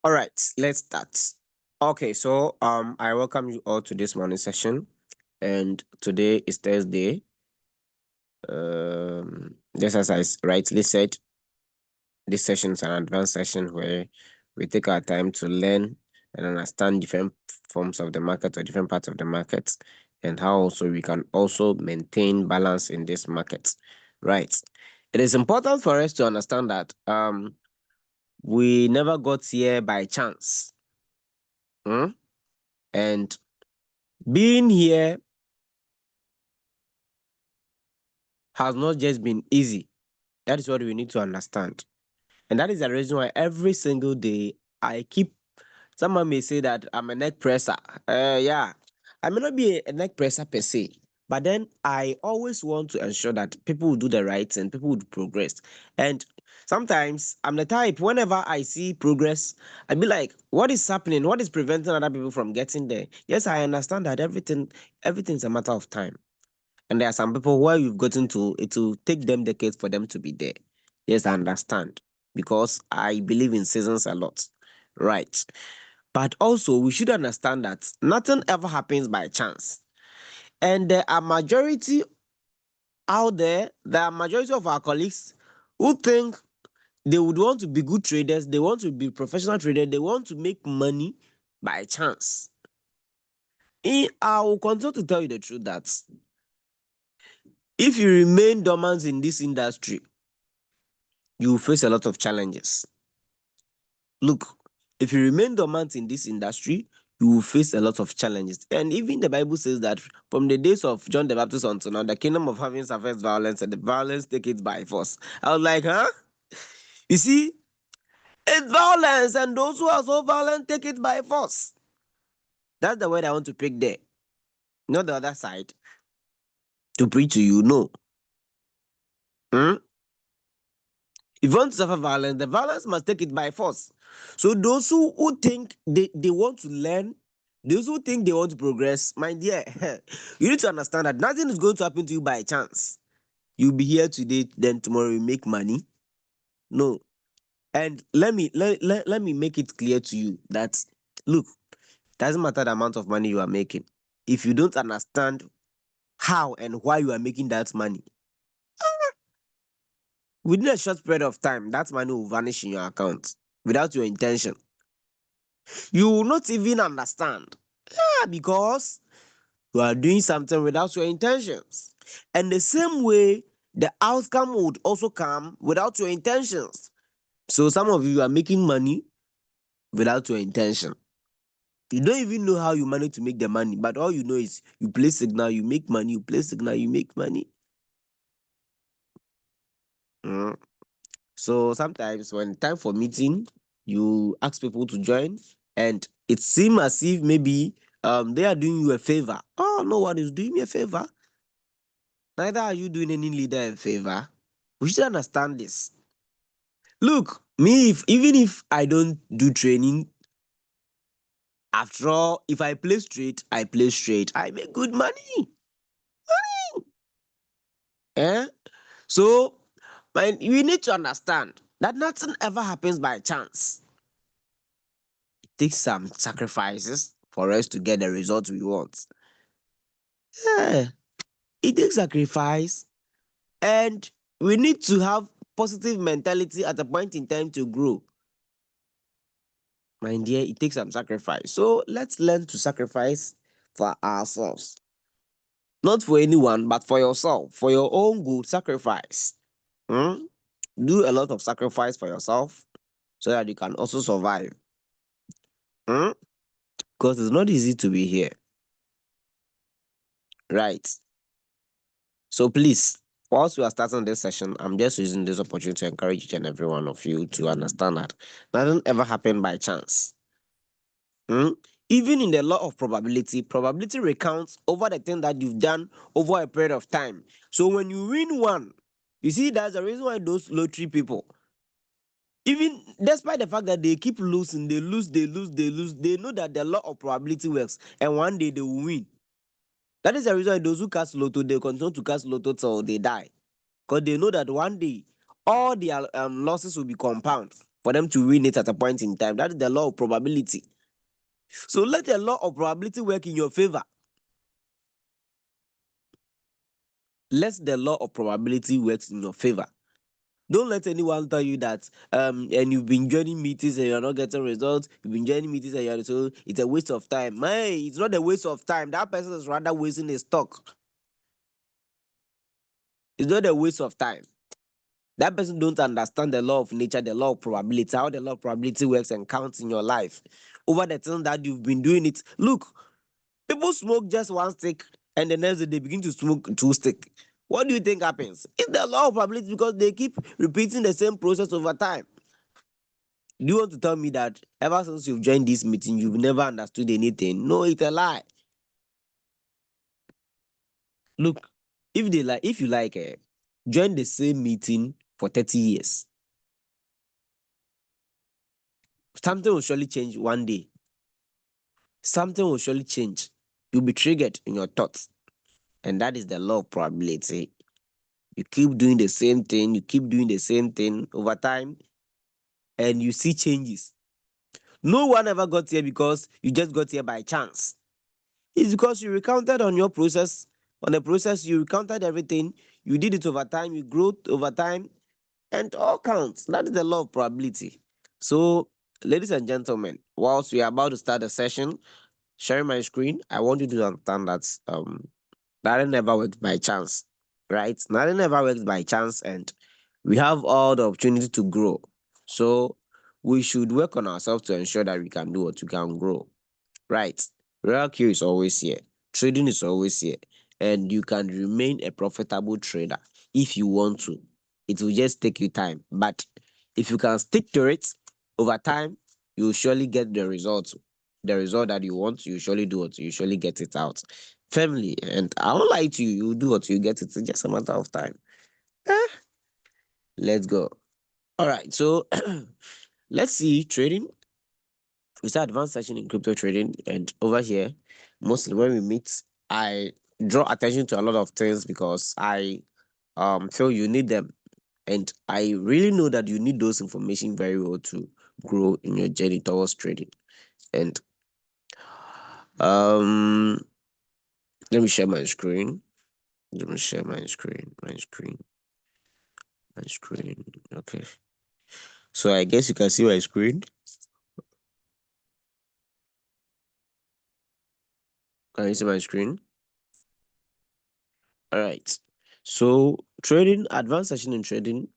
All right, let's start. Okay, so I welcome you all to this morning session, and today is Thursday. Just as rightly said, this session is an advanced session where we take our time to learn and understand different forms of the market or different parts of the market, and how also we can also maintain balance in this market. Right. It is important for us to understand that we never got here by chance. Hmm? And being here has not just been easy. That is what we need to understand. And that is the reason why every single day I keep, someone may say that I'm a neck presser. Yeah, I may not be a neck presser per se, but then I always want to ensure that people will do the right thing, people would progress. And sometimes I'm the type, whenever I see progress, I be like, what is happening? What is preventing other people from getting there? Yes, I understand that everything's a matter of time. And there are some people where you've gotten to, it will take them decades for them to be there. Yes, I understand. Because I believe in seasons a lot. Right. But also, we should understand that nothing ever happens by chance. And there are majority of our colleagues who think they would want to be good traders, they want to be professional traders, they want to make money by chance. I will continue to tell you the truth that if you remain dormant in this industry, you will face a lot of challenges. Look, if you remain dormant in this industry, you will face a lot of challenges. And even the Bible says that from the days of John the Baptist until now, the kingdom of heaven suffers violence, and the violence take it by force. I was like, huh? You see, it's violence, and those who are so violent take it by force. That's the word I want to pick there, not the other side to preach to you. No. Hmm? If you want to suffer violence, the violence must take it by force. So those who think they want to learn, those who think they want to progress, my dear, you need to understand that nothing is going to happen to you by chance. You'll be here today, then tomorrow you make money. No. And let me make it clear to you that look, doesn't matter the amount of money you are making. If you don't understand how and why you are making that money, within a short period of time, that money will vanish in your account without your intention. You will not even understand. Yeah, because you are doing something without your intentions. And the same way, the outcome would also come without your intentions. So some of you are making money without your intention. You don't even know how you manage to make the money, but all you know is you play signal, you make money, you play signal, you make money. Mm. So sometimes when time for meeting, you ask people to join, and it seems as if maybe they are doing you a favor. Oh, no one is doing me a favor. Neither are you doing any leader a favor. We should understand this. Look, me, if even if I don't do training, after all, if I play straight, I play straight. I make good money. Eh? So, we need to understand that nothing ever happens by chance. It takes some sacrifices for us to get the results we want. Yeah, it takes sacrifice, and we need to have positive mentality at a point in time to grow. My dear, it takes some sacrifice. So let's learn to sacrifice for ourselves. Not for anyone, but for yourself. For your own good, sacrifice. Hmm? Do a lot of sacrifice for yourself so that you can also survive. Hmm? Because it's not easy to be here. Right. So please, whilst we are starting this session, I'm just using this opportunity to encourage each and every one of you to understand that nothing ever happened by chance. Hmm? Even in the law of probability, probability recounts over the thing that you've done over a period of time. So when you win one, you see that's the reason why those lottery people, even despite the fact that they keep losing, they lose, they know that the law of probability works, and one day they will win. That is the reason why those who cast lotto, they continue to cast lotto till they die, because they know that one day all their losses will be compound. for them to win it at a point in time. That is the law of probability. So let the law of probability work in your favor. Let the law of probability work in your favor. Don't let anyone tell you that and you've been joining meetings and you're not getting results. You've been joining meetings and you're so it's a waste of time. Man, it's not a waste of time. That person is rather wasting his stock. It's not a waste of time. That person don't understand the law of nature, the law of probability, how the law of probability works and counts in your life. Over the time that you've been doing it. Look, people smoke just one stick and the next day they begin to smoke two sticks. What do you think happens? It's the law of probability because they keep repeating the same process over time. Do you want to tell me that ever since you've joined this meeting, you've never understood anything? No, it's a lie. Look, if you like, join the same meeting for 30 years. Something will surely change one day. Something will surely change. You'll be triggered in your thoughts. And that is the law of probability. You keep doing the same thing, you keep doing the same thing over time, and you see changes. No one ever got here because you just got here by chance. It's because you recounted on your process. On the process, you recounted everything. You did it over time, you grew over time, and all counts. That is the law of probability. So, ladies and gentlemen, whilst we are about to start the session, sharing my screen, I want you to understand that nothing ever works by chance, right? Nothing ever works by chance, and we have all the opportunity to grow. So we should work on ourselves to ensure that we can do what we can grow, right? RoyalQ is always here. Trading is always here, and you can remain a profitable trader if you want to. It will just take you time, but if you can stick to it over time, you will surely get the results. The result that you want, you surely do it. You surely get it out firmly. And I won't lie to you. You do what you get it. It's just a matter of time. Eh, let's go. All right. So let's see trading. It's an advanced session in crypto trading, and over here, mostly when we meet, I draw attention to a lot of things because I feel you need them, and I really know that you need those information very well to grow in your journey towards trading. And um, let me share my screen. Let me share my screen. My screen. Okay. So I guess you can see my screen. Can you see my screen? All right. So trading, advanced session in trading.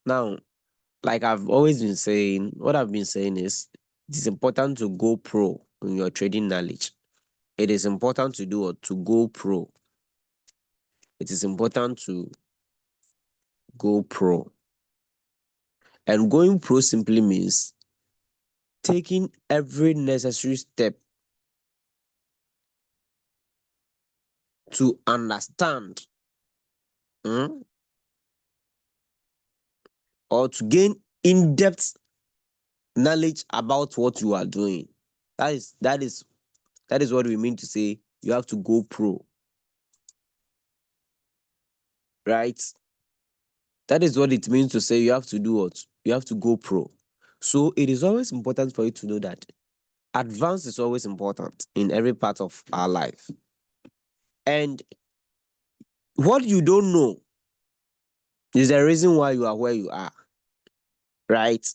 Now, like I've always been saying, what I've been saying is it is important to go pro in your trading knowledge. It is important to do what to go pro. It is important to go pro. And going pro simply means taking every necessary step to understand or to gain in-depth knowledge about what you are doing. That is what we mean to say you have to go pro, right? That is what it means to say you have to do what? You have to go pro. So it is always important for you to know that advance is always important in every part of our life. And what you don't know is the reason why you are where you are, right?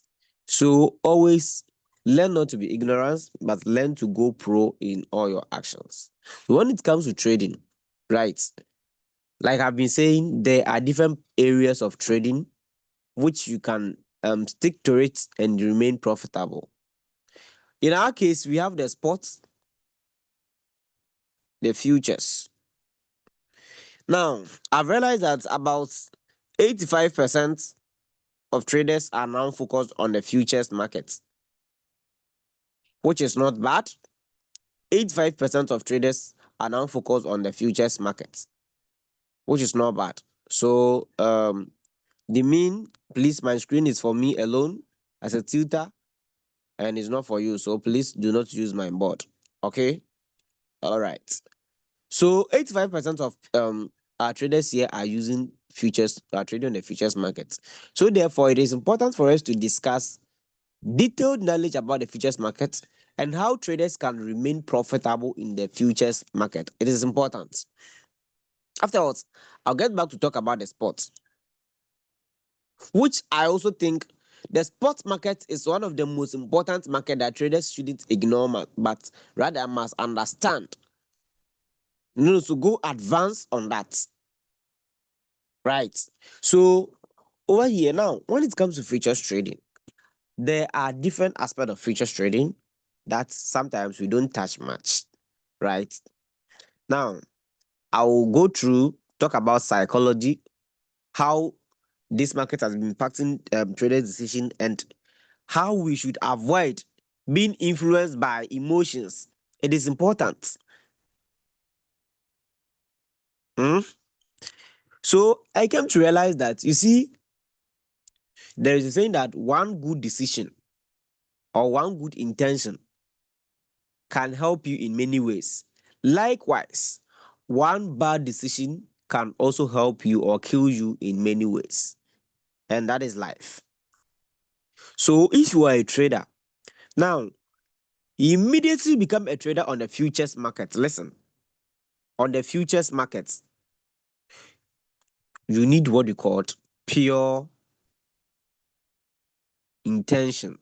So always learn not to be ignorant, but learn to go pro in all your actions. When it comes to trading, right? Like I've been saying, there are different areas of trading which you can stick to it and remain profitable. In our case, we have the spots, the futures. Now, I've realized that about 85% of traders are now focused on the futures market, which is not bad. 85% of traders are now focused on the futures market, which is not bad. So, the mean, please, my screen is for me alone as a tutor and it's not for you. So please do not use my board. Okay? All right. So 85% of our traders here are using futures, are trading on the futures market. So therefore, it is important for us to discuss detailed knowledge about the futures market, and how traders can remain profitable in the futures market. It is important. Afterwards, I'll get back to talk about the sports, which I also think the sports market is one of the most important market that traders shouldn't ignore, but rather must understand. So go advance on that. Right. So over here now, when it comes to futures trading, there are different aspects of futures trading that sometimes we don't touch much. Right. Now, I will go through, talk about psychology, how this market has been impacting traders' decision, and how we should avoid being influenced by emotions. It is important. Hmm? So I came to realize that, you see, there is a saying that one good decision or one good intention can help you in many ways. Likewise, one bad decision can also help you or kill you in many ways. And that is life. So if you are a trader, now immediately become a trader on the futures market. Listen, on the futures market, you need what you call pure intention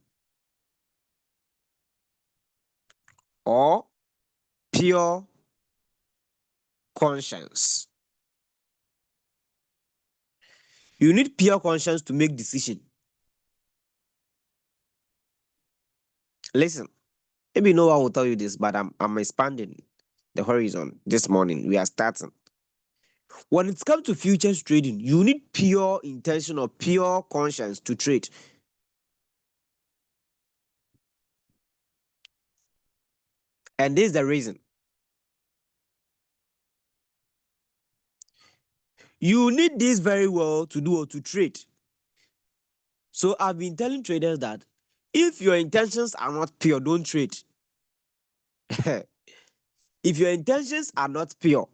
or pure conscience. You need pure conscience to make decision. Listen, maybe no one will tell you this, but I'm expanding the horizon this morning. We are starting. When it comes to futures trading, you need pure intention or pure conscience to trade. And this is the reason. You need this very well to do or to trade. So I've been telling traders that if your intentions are not pure, don't trade. If your intentions are not pure,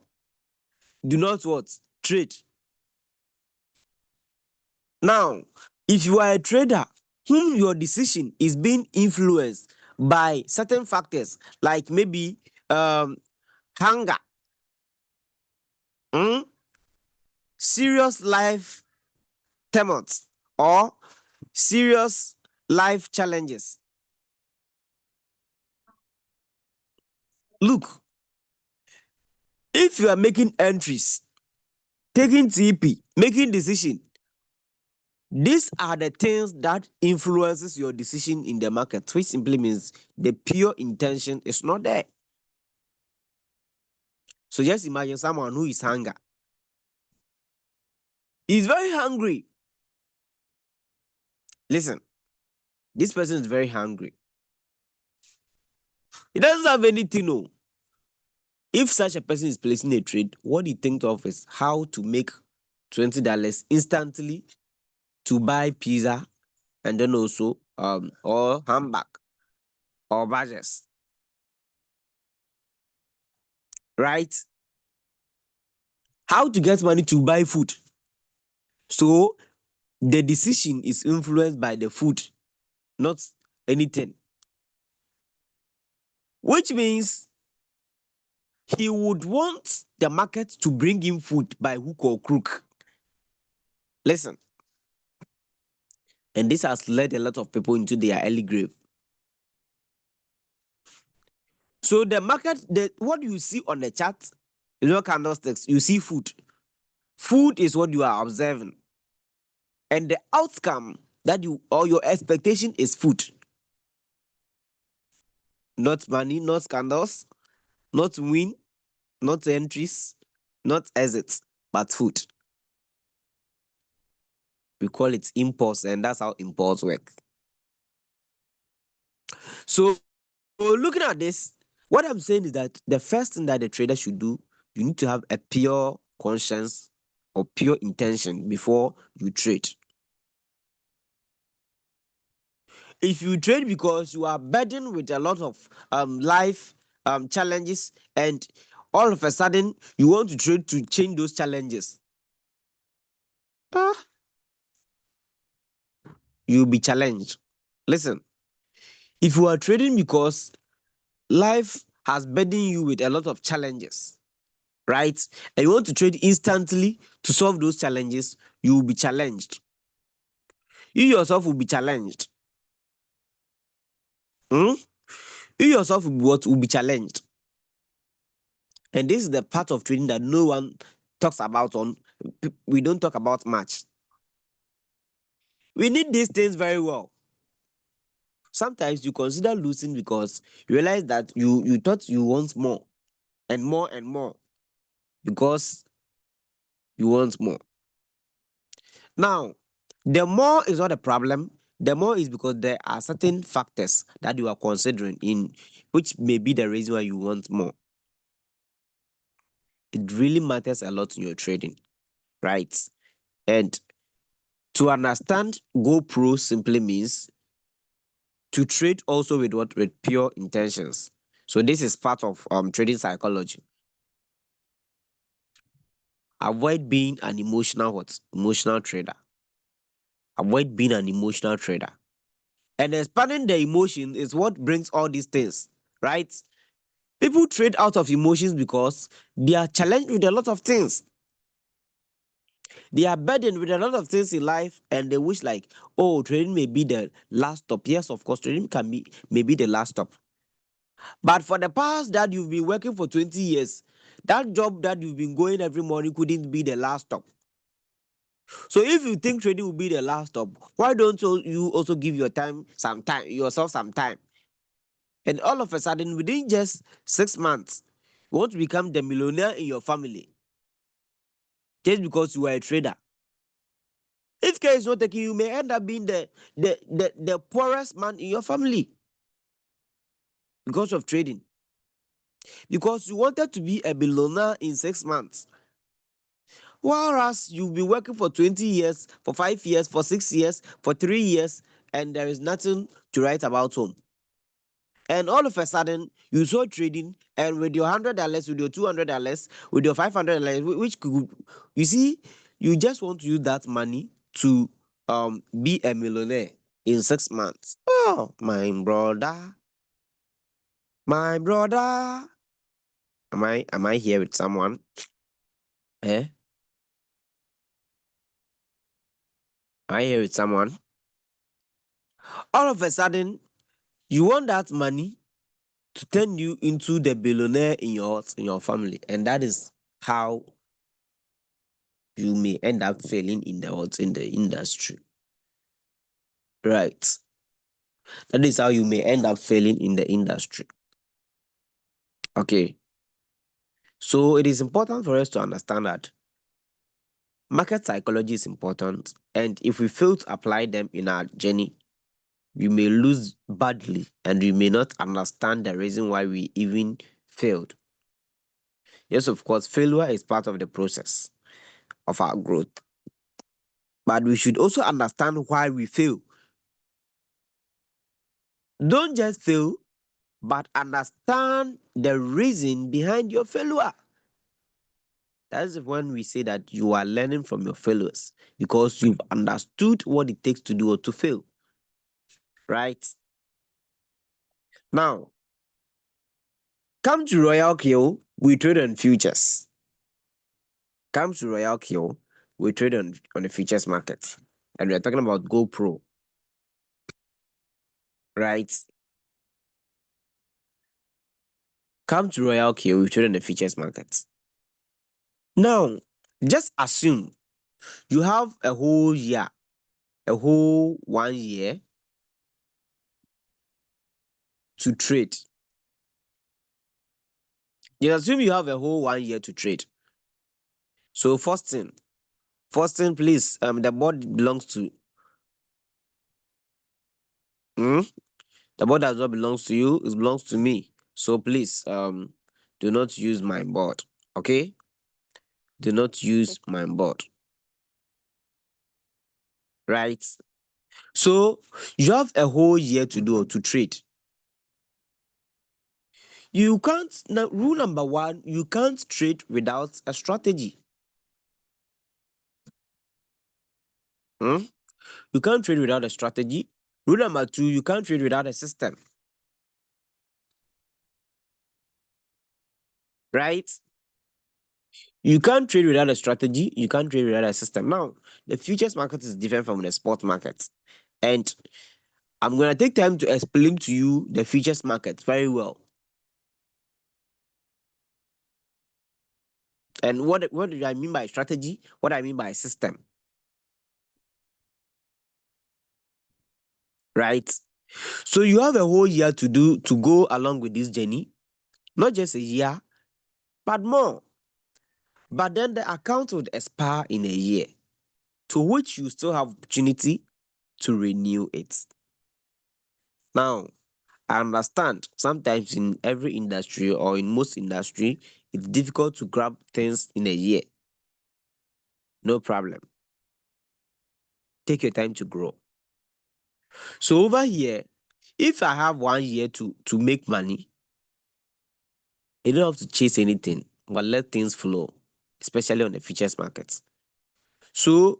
do not what? Trade. Now, if you are a trader whom your decision is being influenced by certain factors, like maybe hunger, mm, serious life tumults, or serious life challenges. Look, if you are making entries, taking TP, making decision, these are the things that influences your decision in the market, which simply means the pure intention is not there. So just imagine someone who is hunger. He's very hungry. Listen, this person is very hungry. He doesn't have anything. No. If such a person is placing a trade, what he thinks of is how to make $20 instantly to buy pizza, and then also or handbag or badges, right? How to get money to buy food. So the decision is influenced by the food, not anything. Which means he would want the market to bring him food by hook or crook. Listen, and this has led a lot of people into their early grave. So the market, what you see on the chart, candlesticks, you see food. Food is what you are observing, and the outcome that you or your expectation is food, not money, not candles, not win, not entries, not exits, but food. We call it impulse, and that's how impulse works. So looking at this, what I'm saying is that the first thing that the trader should do, you need to have a pure conscience or pure intention before you trade. If you trade because you are burdened with a lot of life challenges, and all of a sudden you want to trade to change those challenges, ah, you'll be challenged. Listen, If you are trading because life has burdened you with a lot of challenges, right? And you want to trade instantly to solve those challenges, you will be challenged. You yourself will be challenged. Hmm? You yourself will be what? Will be challenged. And this is the part of trading that no one talks about on we don't talk about much. We need these things very well. Sometimes you consider losing because you realize that you thought you want more and more and more because you want more. Now, the more is not a problem, the more is because there are certain factors that you are considering in which may be the reason why you want more. It really matters a lot in your trading, right? And to understand go pro simply means to trade also with what? With pure intentions. So this is part of trading psychology. Avoid being an emotional what? Emotional trader. Avoid being an emotional trader. And expanding the emotion is what brings all these things, right? People trade out of emotions because they are challenged with a lot of things. They are burdened with a lot of things in life, and they wish like, oh, trading may be the last stop. Yes, of course, trading can be maybe the last stop. But for the past that you've been working for 20 years, that job that you've been going every morning couldn't be the last stop. So if you think trading will be the last stop, why don't you also give yourself some time? And all of a sudden, within just 6 months, you want to become the millionaire in your family just because you are a trader. If care is not taken, you may end up being the poorest man in your family because of trading. Because you wanted to be a billionaire in 6 months. Whereas you've been working for 20 years, for 5 years, for 6 years, for 3 years, and there is nothing to write about home. And all of a sudden, you saw trading, and with your $100, with your $200, with your $500, which could you see, you just want to use that money to be a millionaire in 6 months. Oh, my brother. Am I here with someone? Eh? Am I here with someone? All of a sudden, you want that money to turn you into the billionaire in your family, and that is how you may end up failing in the industry, right? That is how you may end up failing in the industry. Okay, so it is important for us to understand that market psychology is important, and if we fail to apply them in our journey, we may lose badly, and we may not understand the reason why we even failed. Yes, of course, failure is part of the process of our growth, but we should also understand why we fail. Don't just fail, but understand the reason behind your failure. That is when we say that you are learning from your failures because you've understood what it takes to do or to fail, right? Now, come to RoyalQ, we trade on futures. Come to RoyalQ, we trade on the futures market. And we are talking about GoPro, right? Come to RoyalQ, we trade on the futures market. Now, just assume you have a whole year, a whole 1 year to trade. You assume you have a whole 1 year to trade. So first thing, please, the board belongs to hmm? The board does not belongs to you, it belongs to me. So please, do not use my board. Okay? Do not use my board. Right? So you have a whole year to do to trade. You can't now rule number one, you can't trade without a strategy. Hmm? You can't trade without a strategy. Rule number two, you can't trade without a system. right? You can't trade without a strategy. You can't trade without a system. Now, the futures market is different from the spot market. And I'm going to take time to explain to you the futures market very well. And what do I mean by strategy? What I mean by system, right? So you have a whole year to go along with this journey, not just a year, but more. But then the account would expire in a year, to which you still have opportunity to renew it. Now, I understand sometimes in every industry or in most industry, it's difficult to grab things in a year. No problem. Take your time to grow. So over here, if I have 1 year to make money, you don't have to chase anything, but let things flow, especially on the futures markets. So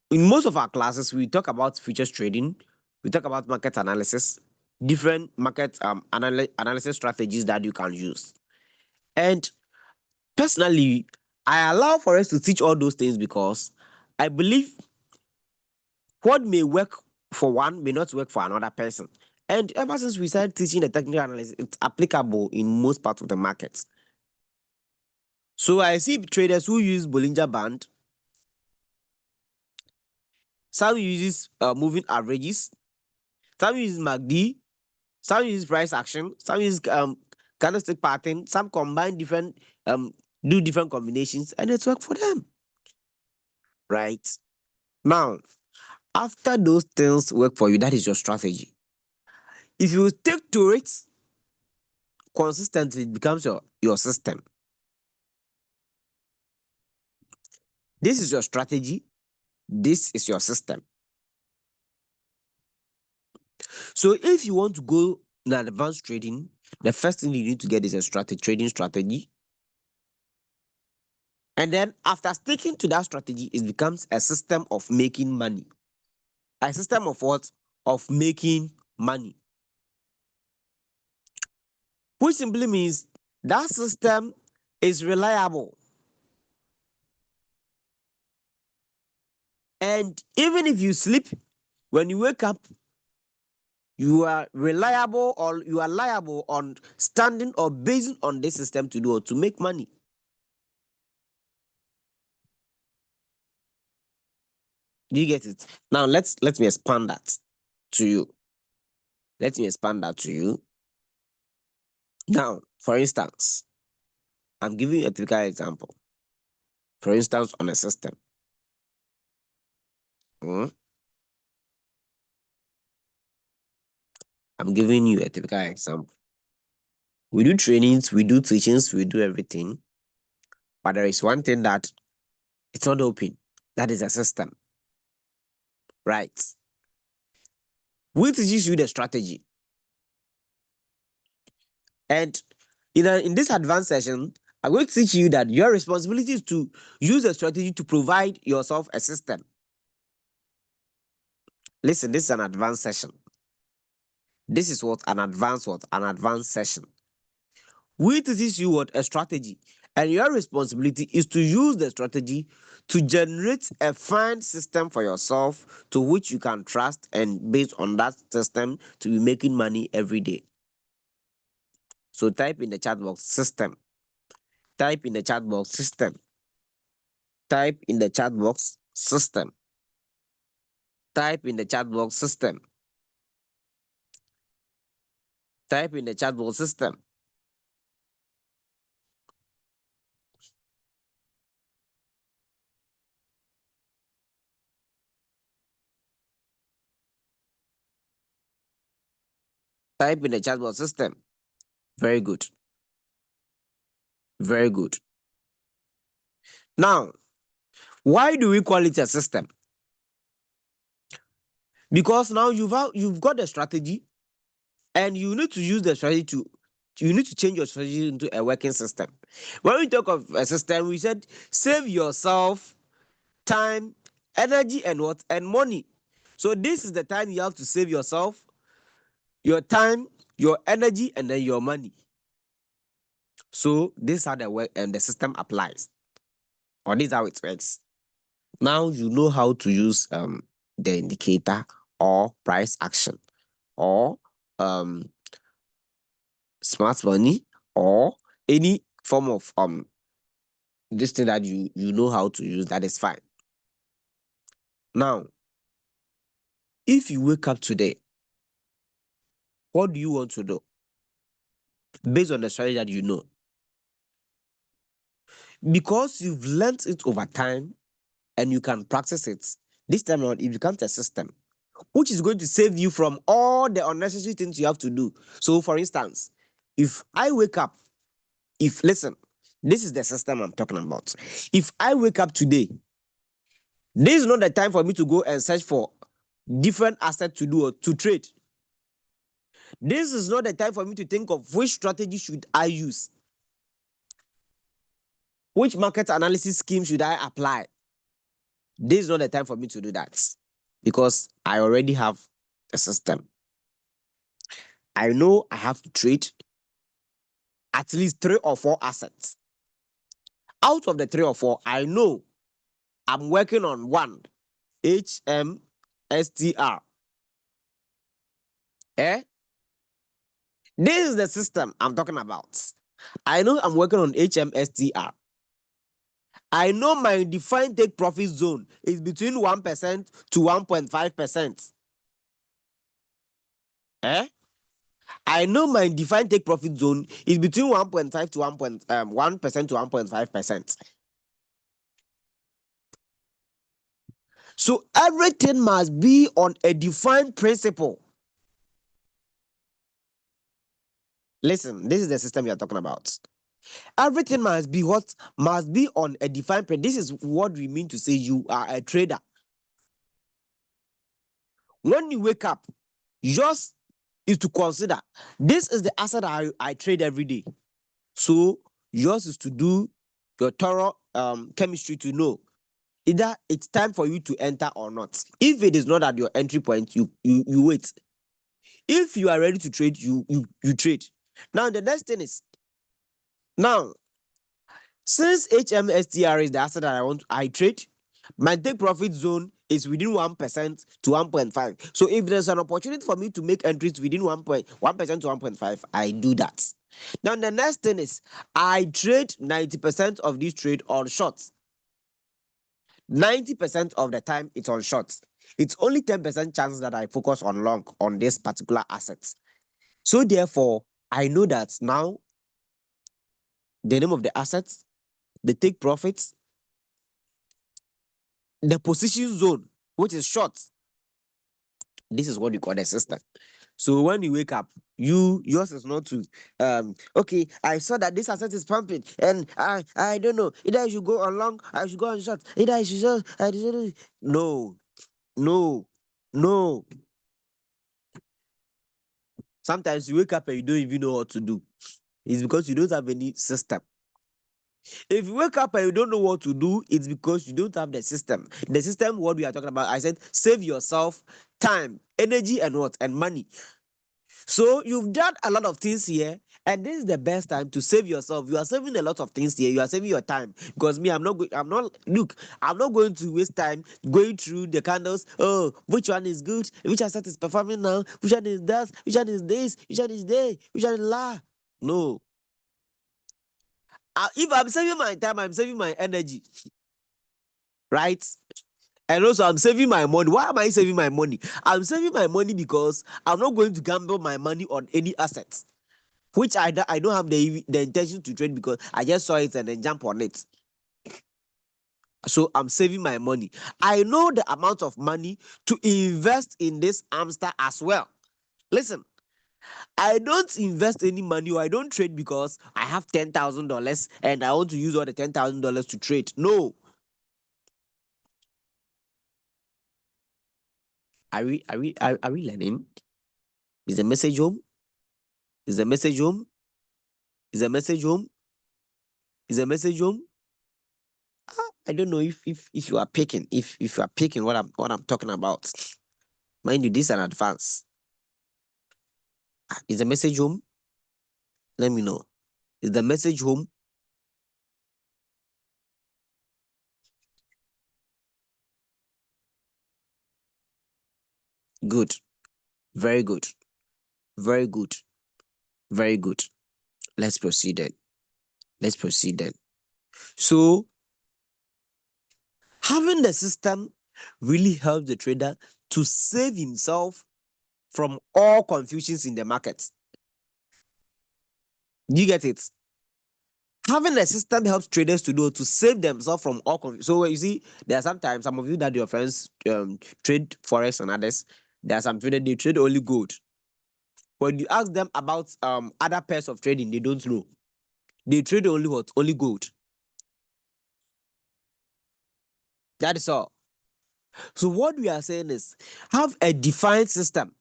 in most of our classes, we talk about futures trading, we talk about market analysis, different market analysis strategies that you can use. And personally, I allow for us to teach all those things because I believe what may work for one may not work for another person. And ever since we started teaching the technical analysis, it's applicable in most parts of the markets. So I see traders who use Bollinger Band, some uses moving averages, some uses MACD, some use price action, some use candlestick pattern, some combine different do different combinations, and it's work for them. Right? Now, after those things work for you, that is your strategy. If you stick to it consistently, it becomes your system. This is your strategy. This is your system. So if you want to go in advanced trading, the first thing you need to get is a trading strategy. And then after sticking to that strategy, it becomes a system of making money. A system of what? Of making money. Which simply means that system is reliable. And even if you sleep, when you wake up, you are reliable or you are liable on standing or basing on this system to do or to make money. Do you get it? Now let me expand that to you. Let me expand that to you. Now, for instance, I'm giving you a typical example. For instance, on a system. mm, I'm giving you a typical example. We do trainings, we do teachings, we do everything. But there is one thing that it's not open. That is a system. Right? We teaches you the strategy. And in this advanced session, I'm going to teach you that your responsibility is to use a strategy to provide yourself a system. Listen, this is an advanced session. This is what? An advanced session. We teach you what? A strategy. And your responsibility is to use the strategy to generate a fine system for yourself to which you can trust, and based on that system to be making money every day. So type in the chat box system. Type in the chat box system. Type in the chat box system. Type in the chat box system. Type in the chat box system. Type in the chat box system. Very good. Very good. Now, why do we call it a system? Because now you've got a strategy, and you need to use the strategy you need to change your strategy into a working system. When we talk of a system, we said save yourself time, energy, and what? And money. So this is the time you have to save yourself, your time, your energy, and then your money. So this is how the work and the system applies, or this is how it works. Now you know how to use the indicator or price action or um smart money or any form of this thing that you know how to use. That is fine. Now, if you wake up today, what do you want to do based on the strategy that you know? Because you've learned it over time and you can practice it, this time around it becomes a system which is going to save you from all the unnecessary things you have to do. So, for instance, if I wake up, if listen, this is the system I'm talking about. If I wake up today, this is not the time for me to go and search for different assets to do or to trade. This is not the time for me to think of which strategy should I use, which market analysis scheme should I apply. This is not the time for me to do that because I already have a system. I know I have to trade at least 3 or 4 assets. Out of the 3 or 4, I know I'm working on one, HMSTR. Eh? This is the system I'm talking about. I know I'm working on HMSTR. I know my defined take profit zone is between 1% to 1.5%. Eh? I know my defined take profit zone is between 1.5 to 1% to 1.5%. So everything must be on a defined principle. Listen, this is the system we are talking about. Everything must be what must be on a defined principle. This is what we mean to say you are a trader. When you wake up, yours is to consider this is the asset I trade every day. So yours is to do your thorough chemistry to know either it's time for you to enter or not. If it is not at your entry point, you wait. If you are ready to trade, you trade. Now the next thing is, now since HMSTR is the asset that I trade, my take profit zone is within 1% to 1.5. So if there's an opportunity for me to make entries within 1% to 1.5, I do that. Now the next thing is I trade 90% of this trade on shorts. 90% of the time it's on shorts. It's only 10% chance that I focus on long on this particular asset. So therefore, I know that now the name of the assets, the take profits, the position zone, which is short. This is what you call the system. So when you wake up, yours is not to okay, I saw that this asset is pumping and I don't know, either I should go on long, I should go on short, either I should just no, no, no. Sometimes you wake up and you don't even know what to do. It's because you don't have any system. If you wake up and you don't know what to do, it's because you don't have the system. The system, what we are talking about, I said, save yourself time, energy, and what? And money. So you've done a lot of things here, and this is the best time to save yourself. You are saving a lot of things here. You are saving your time because me, I'm not. Look, I'm not going to waste time going through the candles. Oh, which one is good? Which asset is performing now? Which one is that? Which one is this? Which one is there? Which one is la? No. If I'm saving my time, I'm saving my energy, right? And also, I'm saving my money. Why am I saving my money? I'm saving my money because I'm not going to gamble my money on any assets, which I don't have the intention to trade because I just saw it and then jump on it. So I'm saving my money. I know the amount of money to invest in this hamster as well. Listen, I don't invest any money or I don't trade because I have $10,000 and I want to use all the $10,000 to trade. No. Are we learning? Is the message home? Is the message home? Is the message home? Is the message home? I don't know if you are picking, if you are picking what I'm talking about. Mind you, this is an advance. Is the message home? Let me know. Is the message home? Good. Very good. Very good. Very good. Let's proceed then. Let's proceed then. So, having the system really helps the trader to save himself from all confusions in the market. You get it? Having a system helps traders to save themselves from all confusion. So you see, there are sometimes some of you that your friends trade forex and others. There are some traders they trade only gold. When you ask them about other pairs of trading, they don't know. They trade only what? Only gold. That is all. So what we are saying is have a defined system.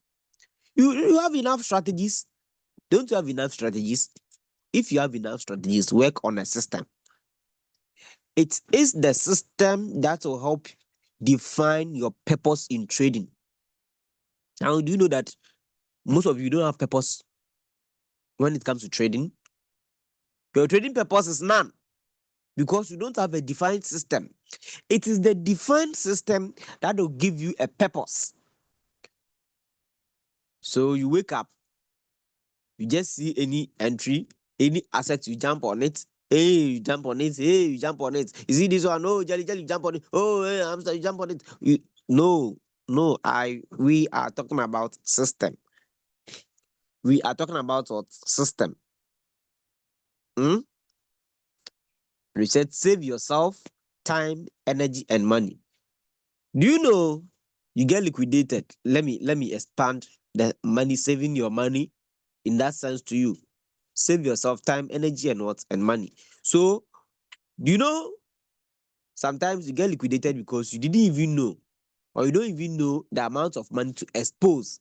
You have enough strategies. Don't you have enough strategies? If you have enough strategies, work on a system. It is the system that will help define your purpose in trading. Now, do you know that most of you don't have purpose when it comes to trading? Your trading purpose is none because you don't have a defined system. It is the defined system that will give you a purpose. So you wake up, you just see any entry, any asset, you jump on it. Hey, you jump on it. Hey, you jump on it. You see this one? Oh, jelly, jelly, jump on it. Oh, hey, hamster, you jump on it. No, no. We are talking about system. We are talking about what system? Hmm? We said save yourself time, energy, and money. Do you know you get liquidated? Let me expand the money, saving your money in that sense to you. Save yourself time, energy, and what? And money. So, do you know sometimes you get liquidated because you didn't even know, or you don't even know the amount of money to expose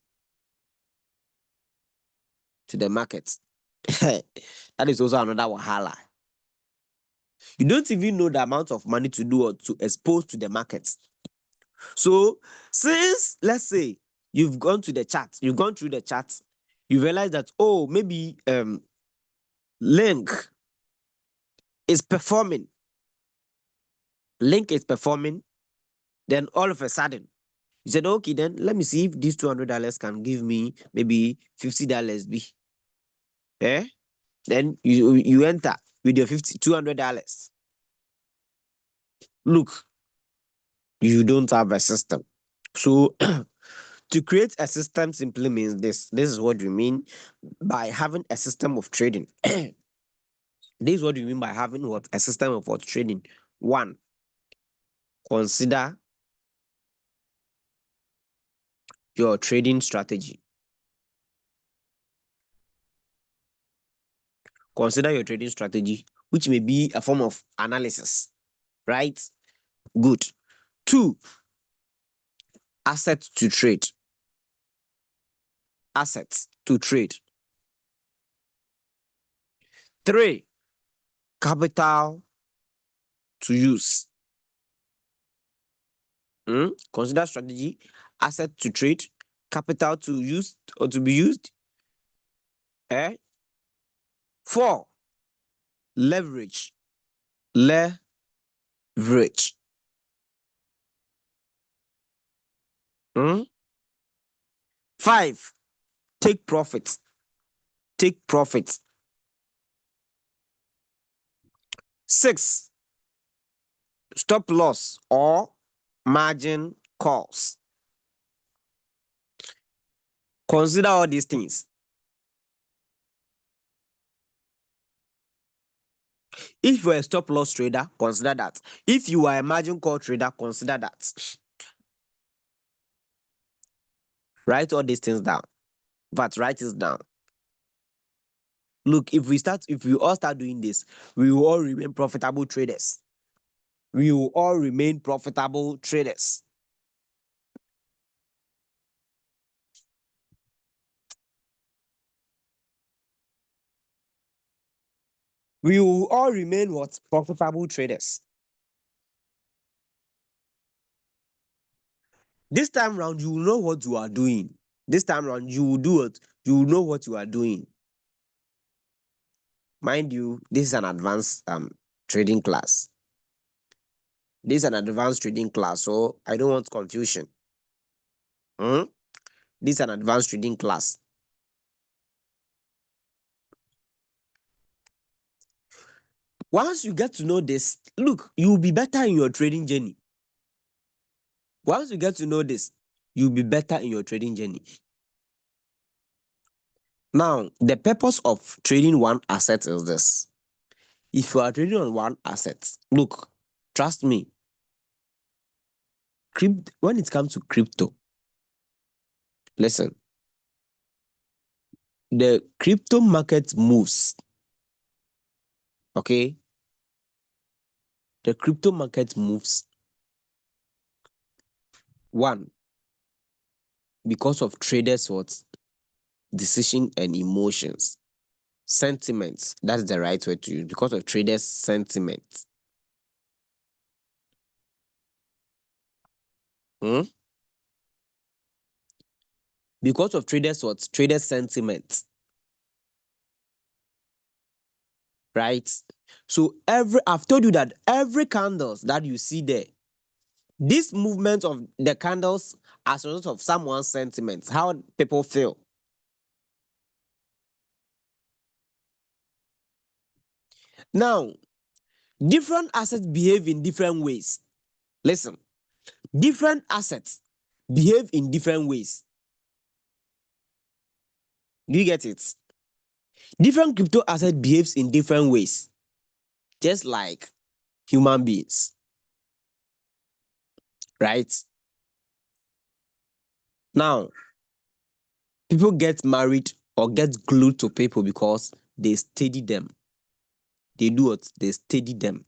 to the market. That is also another wahala. You don't even know the amount of money to do or to expose to the market. So, since let's say you've gone to the chart, you've gone through the chart, you realize that oh, maybe link is performing, link is performing, then all of a sudden you said, okay, then let me see if these $200 can give me maybe $50 B. Eh? Then you enter with your $200. Look, you don't have a system. So to create a system simply means this. This is what we mean by having a system of trading. This is what we mean by having what? A system of what? Trading. One, consider your trading strategy. Consider your trading strategy, which may be a form of analysis, right? Good. Two, assets to trade. Assets to trade. Three, capital to use. Consider strategy, asset to trade, capital to use or to be used. Eh? Four, leverage. Leverage. Hmm? Five, take profits. Take profits. Six, stop loss or margin calls. Consider all these things. If you're a stop loss trader, consider that. If you are a margin call trader, consider that. Write all these things down. But write this down. Look, if we all start doing this, we will all remain profitable traders. We will all remain profitable traders. We will all remain what? Profitable traders. This time round, you will know what you are doing. This time round, you will do it. You will know what you are doing. Mind you, this is an advanced trading class. This is an advanced trading class, so I don't want confusion. Hmm? This is an advanced trading class. Once you get to know this, look, you'll be better in your trading journey. Once you get to know this, you'll be better in your trading journey. Now, the purpose of trading one asset is this. If you are trading on one asset, look, trust me, when it comes to crypto, listen, the crypto market moves, okay? The crypto market moves, one, because of traders' what? Decision and emotions. Sentiments, that's the right word to use, because of traders' sentiments. Hmm? Because of traders' what? Traders' sentiments, right? So I've told you that every candles that you see there, this movement of the candles as a result of someone's sentiments, how people feel. Now, different assets behave in different ways. Listen, different assets behave in different ways. Do you get it? Different crypto asset behaves in different ways, just like human beings, right? Now, people get married or get glued to people because they study them. They do what? They study them.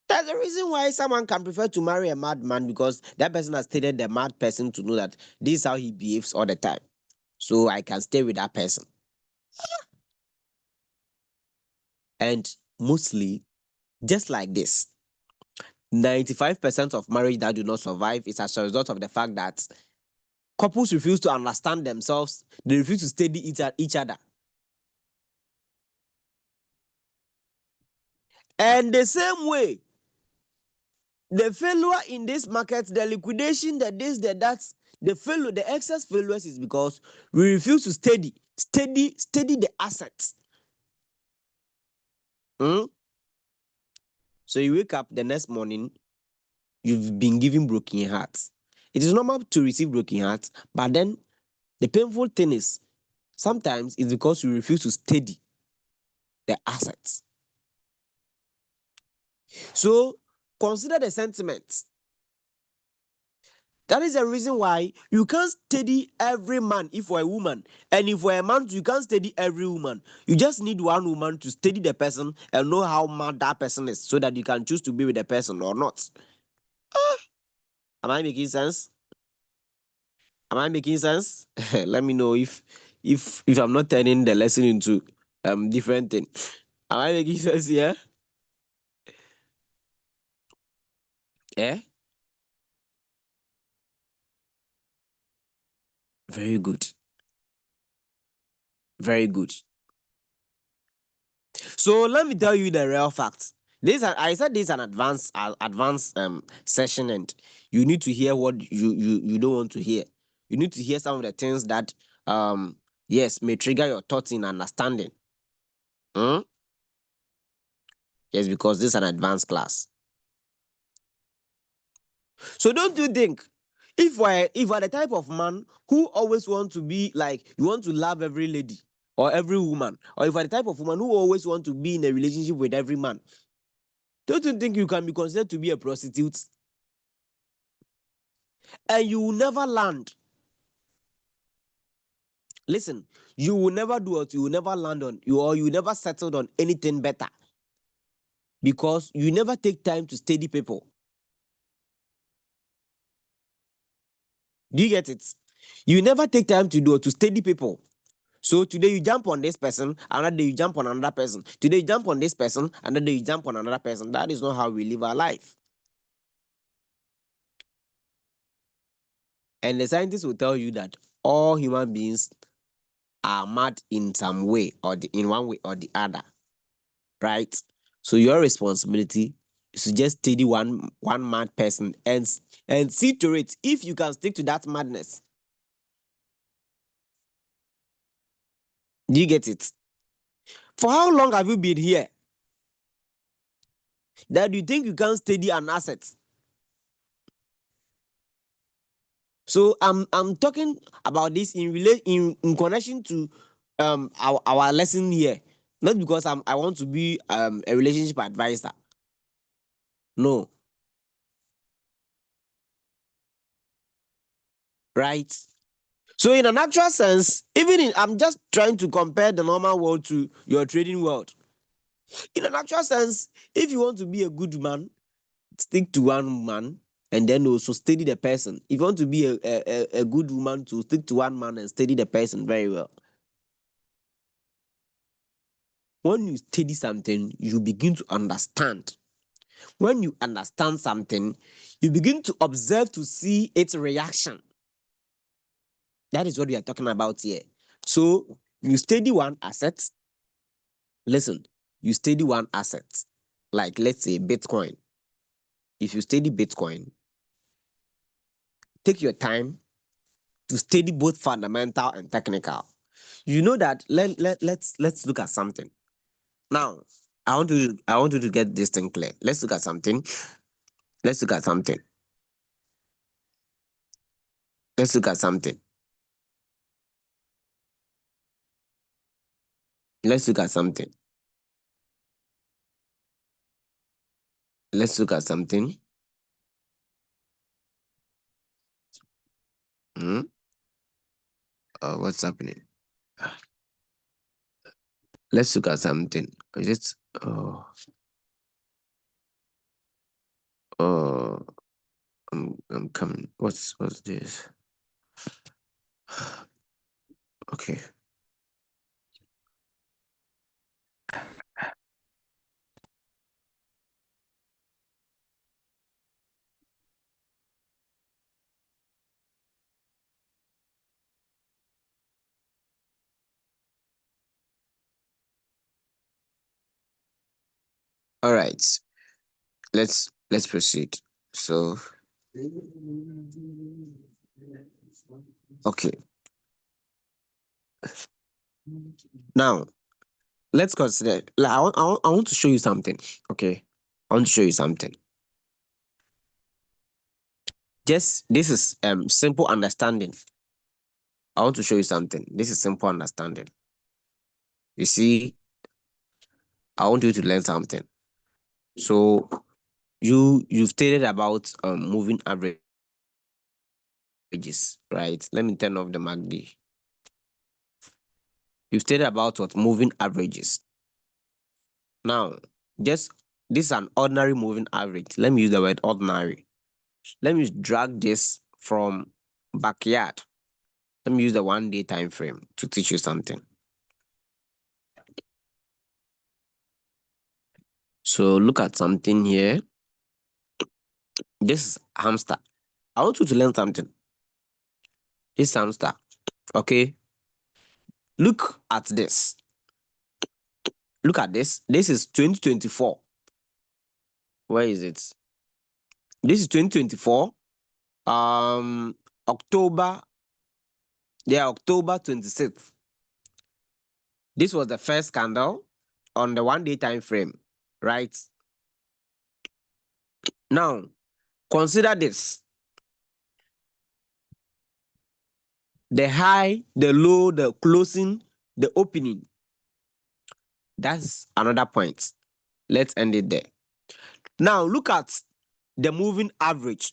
That's the reason why someone can prefer to marry a madman, because that person has studied the mad person to know that this is how he behaves all the time. So I can stay with that person. And mostly, just like this, 95% of marriage that do not survive is as a result of the fact that couples refuse to understand themselves. They refuse to study each other. And the same way, the failure in this market, the liquidation, the this, the that, the failure, the excess failures is because we refuse to study the assets. Hmm? So you wake up the next morning, you've been given broken hearts. It is normal to receive broken hearts, but then the painful thing is sometimes it's because you refuse to study the assets. So consider the sentiments. That is the reason why you can't study every man if you're a woman. And if you're a man, you can't study every woman. You just need one woman to study the person and know how mad that person is so that you can choose to be with the person or not. Am I making sense? Am I making sense? Let me know if I'm not turning the lesson into different thing. Am I making sense here? Yeah? Very good. Very good. So let me tell you the real facts. I said this is an advanced session, and you need to hear what you don't want to hear. You need to hear some of the things that yes may trigger your thoughts in understanding. Hmm? Yes, because this is an advanced class. So don't you think if we're the type of man who always want to be like you want to love every lady or every woman, or if you're the type of woman who always want to be in a relationship with every man, don't you think you can be considered to be a prostitute? And you will never land. Listen, you will never do what you will never land on you, or you never settled on anything better because you never take time to study people. Do you get it? You never take time to study people. So today you jump on this person, another day you jump on another person. Today you jump on this person, another day you jump on another person. That is not how we live our life. And the scientists will tell you that all human beings are mad in some way or in one way or the other, right? So your responsibility is to just study one mad person and see to it if you can stick to that madness. Do you get it? For how long have you been here that you think you can study an asset? So I'm talking about this in connection to our lesson here, not because I want to be a relationship advisor. No, right? So in a natural sense, I'm just trying to compare the normal world to your trading world. In a natural sense, if you want to be a good man, stick to one man and then also study the person. If you want to be a good woman, to stick to one man and study the person very well. When you study something, you begin to understand. When you understand something, you begin to observe to see its reaction. That is what we are talking about here. So you study one asset. Listen, you study one asset, like let's say Bitcoin. If you study Bitcoin, take your time to study both fundamental and technical. You know that let's look at something. Now, I want you to get this thing clear. Let's look at something. Let's look at something. Let's look at something. Let's look at something. Let's look at something. Hmm? What's happening? Let's look at something. Just oh I'm coming. What's this? Okay. All right. Let's proceed. So okay. Now let's consider. Like, I want to show you something. Okay. I want to show you something. Just this is simple understanding. I want to show you something. This is simple understanding. You see, I want you to learn something. So you stated about moving averages, right? Let me turn off the MACD. You stated about what moving averages. Now, just this is an ordinary moving average. Let me use the word ordinary. Let me drag this from backyard. Let me use the 1 day time frame to teach you something. So look at something here. This is hamster. I want you to learn something. This hamster. Okay. Look at this. Look at this. This is 2024. Where is it? This is 2024. October. Yeah, October 26th. This was the first candle on the 1 day time frame, right? Now, consider this. The high, the low, the closing, the opening. That's another point. Let's end it there. Now, look at the moving average.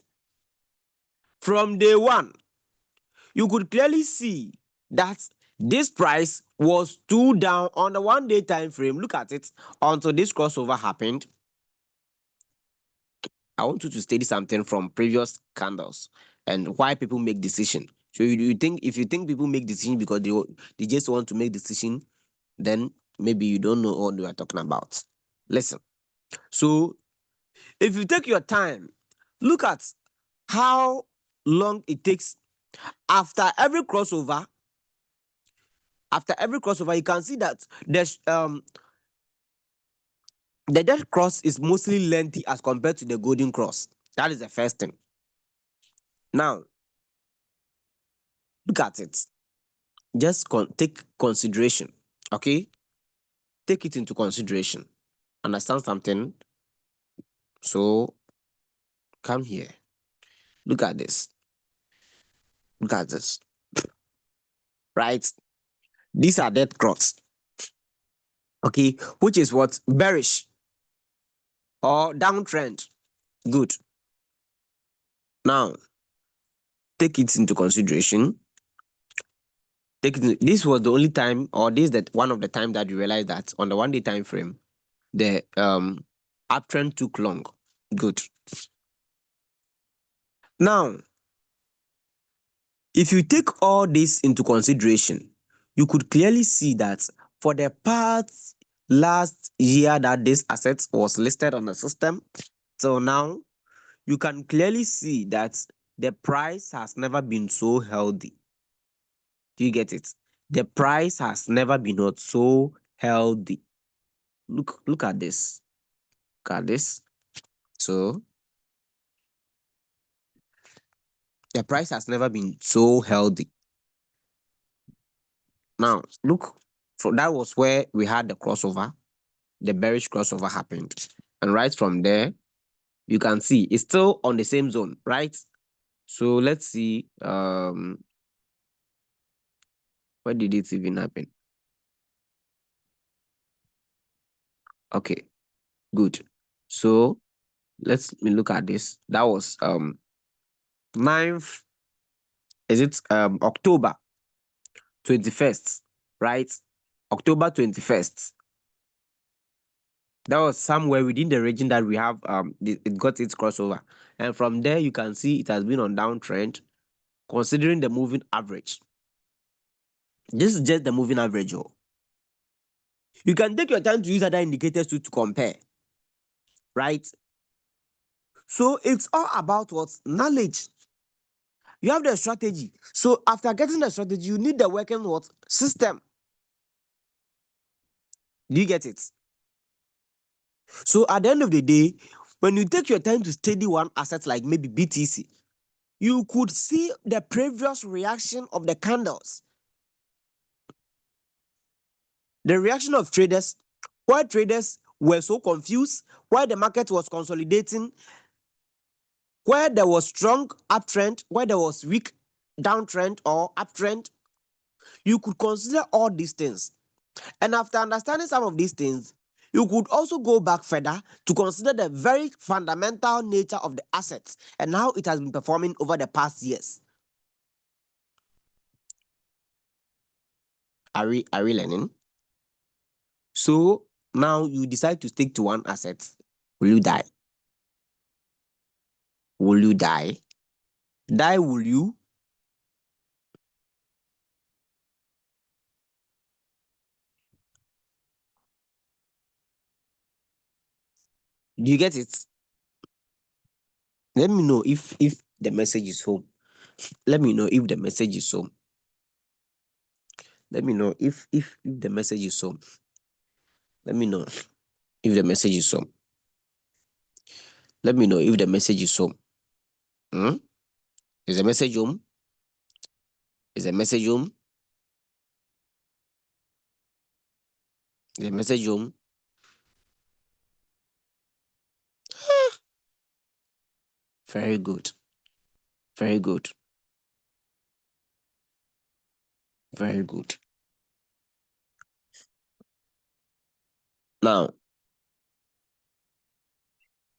From day one, you could clearly see that this price was too down on the 1 day time frame. Look at it until this crossover happened. I want you to study something from previous candles and why people make decision. So you think if you think people make decision because they just want to make decision, then maybe you don't know what we are talking about. Listen. So if you take your time, look at how long it takes after every crossover. After every crossover, you can see that the dead cross is mostly lengthy as compared to the golden cross. That is the first thing. Now, look at it. Just take consideration. Okay? Take it into consideration. Understand something? So, come here. Look at this. Look at this. Right? These are dead cross. Okay? Which is what? Bearish or downtrend. Good. Now, take it into consideration. This was the only time, or this is that one of the time that you realize that on the 1 day time frame, the uptrend took long. Good. Now, if you take all this into consideration, you could clearly see that for the past last year that this asset was listed on the system till now, you can clearly see that the price has never been so healthy. Do you get it? The price has never been not so healthy. Look at this. Look at this. So the price has never been so healthy. Now look, so that was where we had the crossover. The bearish crossover happened, and right from there, you can see it's still on the same zone, right? So let's see. Where did it even happen? Okay, good. So let's look at this. That was 9th. Is it October 21st, right? October 21st. That was somewhere within the region that we have it got its crossover. And from there you can see it has been on downtrend considering the moving average. This is just the moving average. Oh. You can take your time to use other indicators to compare, right? So it's all about what? Knowledge. You have the strategy. So after getting the strategy, you need the working what? System. Do you get it? So at the end of the day, when you take your time to study one asset like maybe BTC, you could see the previous reaction of the candles. The reaction of traders, why traders were so confused, why the market was consolidating, where there was strong uptrend, where there was weak downtrend or uptrend. You could consider all these things. And after understanding some of these things, you could also go back further to consider the very fundamental nature of the assets and how it has been performing over the past years. Are we learning? So now you decide to stick to one asset. Will you die? Will you die? Die will you? Do you get it? Let me know if the message is home. Let me know if the message is home. Let me know if the message is home. Let me know if the message is home. Let me know if the message is home. Hmm? Is the message home? Is the message home? Is the message home? Very good. Very good. Very good. Now,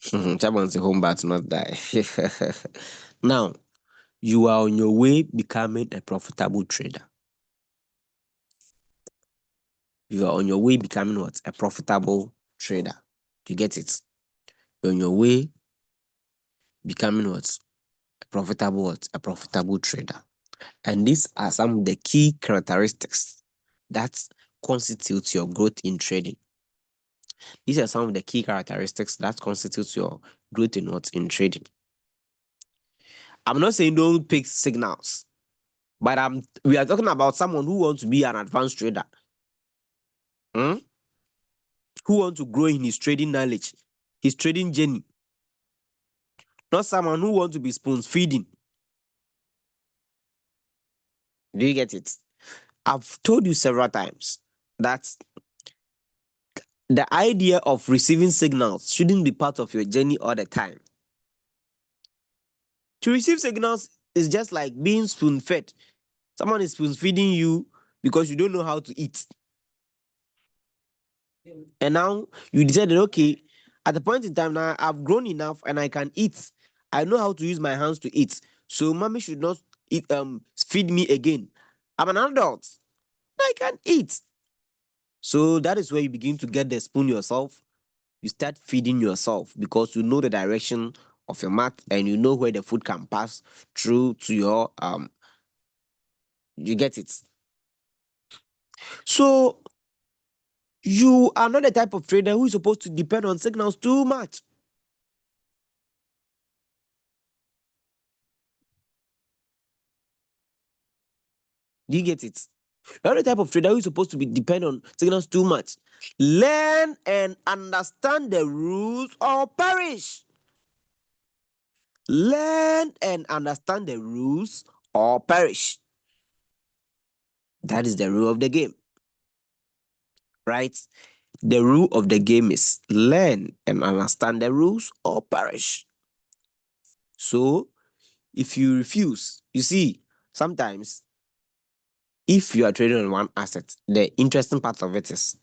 someone's a home but not die. Now, you are on your way becoming a profitable trader. You are on your way becoming what? A profitable trader. Do you get it? You're on your way becoming what? A profitable what? A profitable trader. And these are some of the key characteristics that constitute your growth in trading. These are some of the key characteristics that constitute your growth in what? In trading. I'm not saying don't pick signals. But we are talking about someone who wants to be an advanced trader, hmm? Who wants to grow in his trading knowledge, his trading journey, not someone who wants to be spoon feeding. Do you get it? I've told you several times that the idea of receiving signals shouldn't be part of your journey all the time. To receive signals is just like being spoon fed. Someone is spoon feeding you because you don't know how to eat. And now you decided, okay, at the point in time now, I've grown enough and I can eat. I know how to use my hands to eat. So mommy should not feed me again. I'm an adult. I can eat. So that is where you begin to get the spoon yourself. You start feeding yourself because you know the direction of your mouth and you know where the food can pass through to your you get it. So you are not the type of trader who is supposed to depend on signals too much. Do you get it? You're not the type of trader who is supposed to be depend on signals too much. Learn and understand the rules or perish. Learn and understand the rules or perish. That is the rule of the game, right? The rule of the game is learn and understand the rules or perish. So if you refuse, you see, sometimes if you are trading on one asset, the interesting part of it is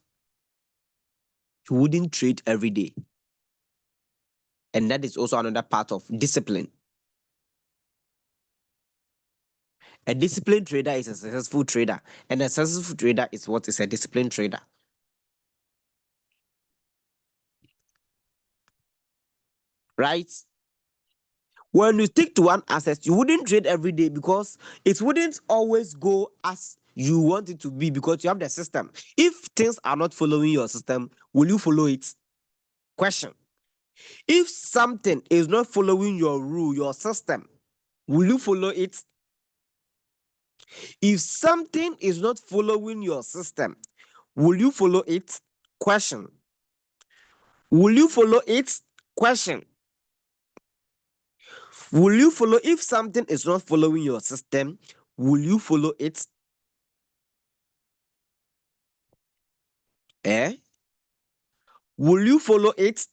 you wouldn't trade every day. And that is also another part of discipline. A disciplined trader is a successful trader, and a successful trader is what is a disciplined trader, right? When you stick to one asset, you wouldn't trade every day because it wouldn't always go as you want it to be because you have the system. If things are not following your system, will you follow it? Question. If something is not following your rule, your system, will you follow it? If something is not following your system, will you follow it? Question. Will you follow it? Question. Will you follow if something is not following your system? Will you follow it? Eh? Will you follow it?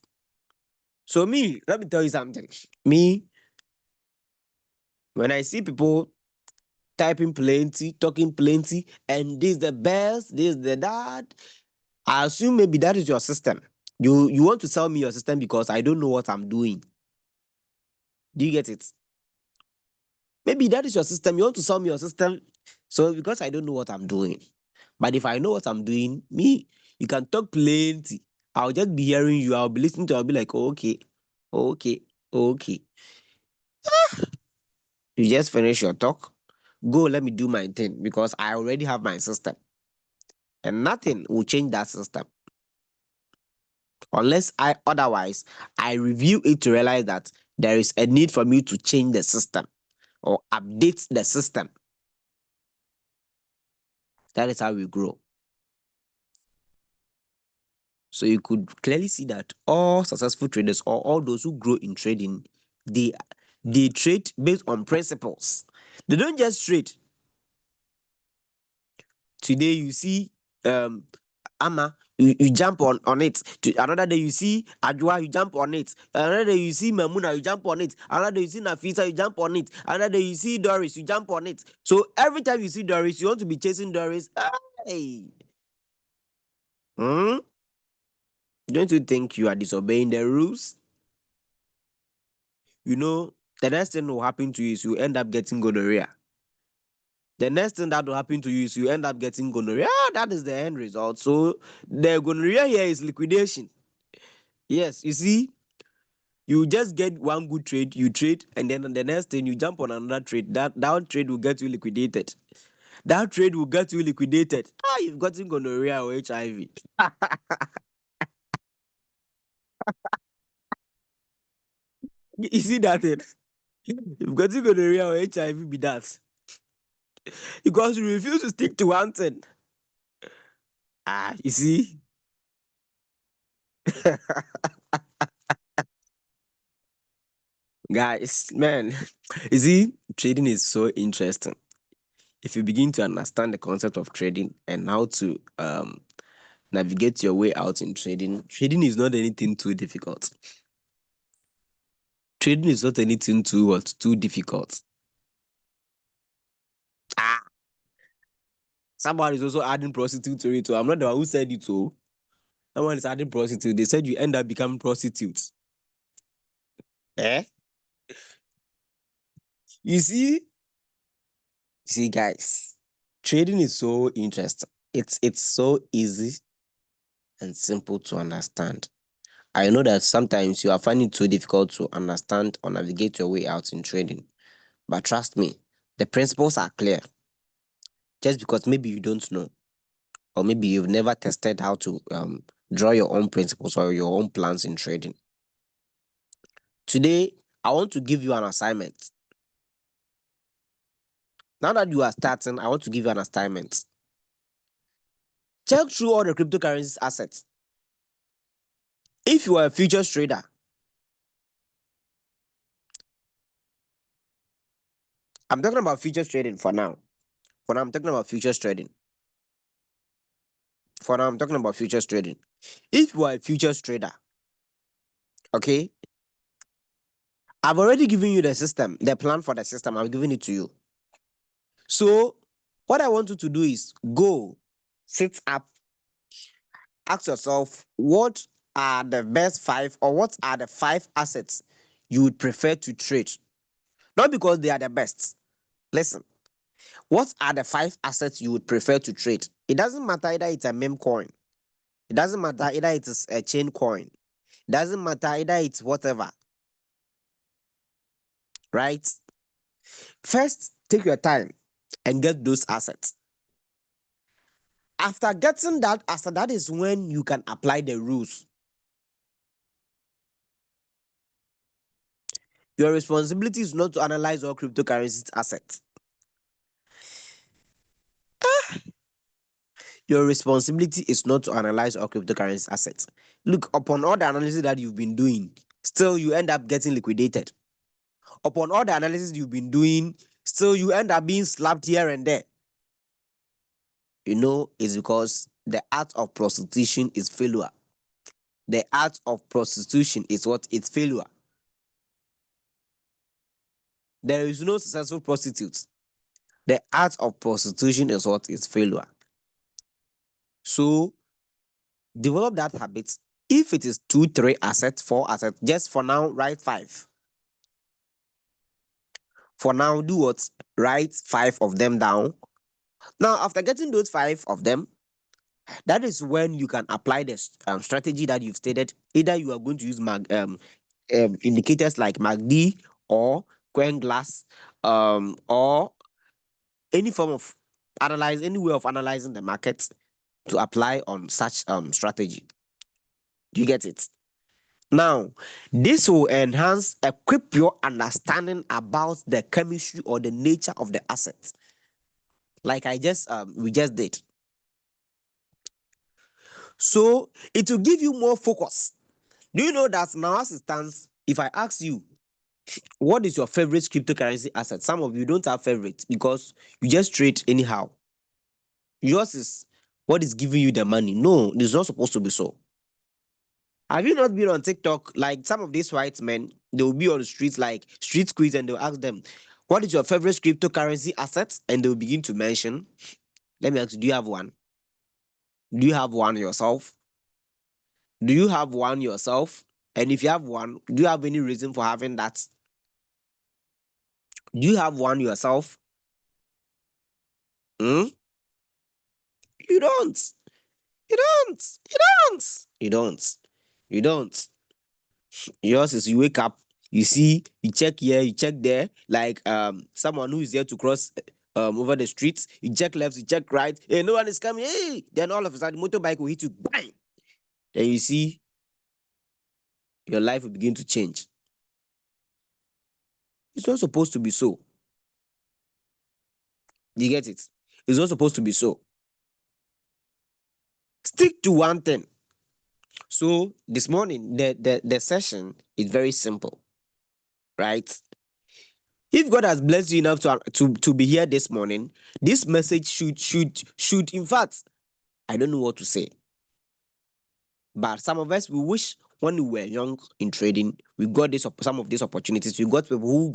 So me, let me tell you something. Me, when I see people typing plenty, talking plenty, and this the best, this the that, I assume maybe that is your system. You want to sell me your system because I don't know what I'm doing. Do you get it? Maybe that is your system. You want to sell me your system. So because I don't know what I'm doing. But if I know what I'm doing, me, you can talk plenty. I'll just be hearing you. I'll be listening to you. I'll be like, okay, okay, okay. You just finish your talk. Go, let me do my thing because I already have my system. And nothing will change that system. Unless I review it to realize that there is a need for me to change the system or update the system. That is how we grow. So you could clearly see that all successful traders or all those who grow in trading, they they trade based on principles. They don't just trade. Today you see Ama, you jump on it. Another day you see Adwa, you jump on it. Another day you see Mamuna, you jump on it. Another day you see Nafisa, you jump on it. Another day you see Doris, you jump on it. So every time you see Doris, you want to be chasing Doris. Hey, hmm? Don't you think you are disobeying the rules? You know, the next thing will happen to you is you end up getting gonorrhea. The next thing that will happen to you is you end up getting gonorrhea. That is the end result. So the gonorrhea here is liquidation. Yes, you see, you just get one good trade, you trade, and then on the next thing you jump on another trade. That trade will get you liquidated. That trade will get you liquidated. You've gotten gonorrhea or HIV. You see that thing? You've gotten gonorrhea or HIV be that. because you refuse to stick to one thing. You see. Guys, man, you see, trading is so interesting. If you begin to understand the concept of trading and how to navigate your way out in trading, trading is not anything too difficult. Trading is not anything too what too difficult. Ah, somebody is also adding prostitute to it. So I'm not the one who said it. So someone is adding prostitute. They said you end up becoming prostitutes. Eh? You see, guys, trading is so interesting. It's so easy and simple to understand. I know that sometimes you are finding it so difficult to understand or navigate your way out in trading. But trust me, the principles are clear. Just because maybe you don't know, or maybe you've never tested how to draw your own principles or your own plans in trading. Today, I want to give you an assignment. Now that you are starting, I want to give you an assignment. Check through all the cryptocurrencies assets. If you are a futures trader, I'm talking about futures trading for now. For now, I'm talking about futures trading. For now, I'm talking about futures trading. If you are a futures trader, okay, I've already given you the system, the plan for the system. I've given it to you. So, what I want you to do is go, sit up, ask yourself what are the best five or what are the five assets you would prefer to trade? Not because they are the best. Listen, what are the five assets you would prefer to trade? It doesn't matter either it's a meme coin, it doesn't matter either it's a chain coin, it doesn't matter either it's whatever, right? First, take your time and get those assets. After getting that, after that is when you can apply the rules. Your responsibility is not to analyze all cryptocurrencies assets. Your responsibility is not to analyze all cryptocurrency assets. Look, upon all the analysis that you've been doing, still you end up getting liquidated. Upon all the analysis you've been doing, still you end up being slapped here and there. It's because the art of prostitution is failure. The art of prostitution is what? It's failure. There is no successful prostitute. The art of prostitution is what? Is failure. So develop that habit. If it is 2, 3 assets, 4 assets, just for now, write 5. For now, do what? Write 5 of them down. Now, after getting those 5 of them, that is when you can apply the strategy that you've stated. Either you are going to use indicators like MACD or coin glass, or any form of any way of analyzing the market to apply on such strategy. Do you get it? Now, this will equip your understanding about the chemistry or the nature of the assets, like we just did. So it will give you more focus. Do you know that now as it stands, if I ask you, what is your favorite cryptocurrency asset? Some of you don't have favorites because you just trade anyhow. Yours is what is giving you the money. No, it's not supposed to be so. Have you not been on TikTok? Like some of these white men, they will be on the streets like street quiz and they'll ask them, what is your favorite cryptocurrency asset? And they'll begin to mention. Let me ask you, do you have one? Do you have one yourself? Do you have one yourself? And if you have one, do you have any reason for having that? Do you have one yourself? Hmm? You don't. You don't. You don't. You don't. You don't. Yours is you wake up, you see, you check here, you check there, like someone who is here to cross over the streets. You check left, you check right. Hey, no one is coming. Hey, then all of a sudden, motorbike will hit you. Bang! Then you see your life will begin to change. It's not supposed to be so. You get it? It's not supposed to be so. Stick to one thing. So this morning, the session is very simple, right? If God has blessed you enough to be here this morning, this message should in fact, I don't know what to say. But some of us, we wish when we were young in trading, we got some of these opportunities. We got people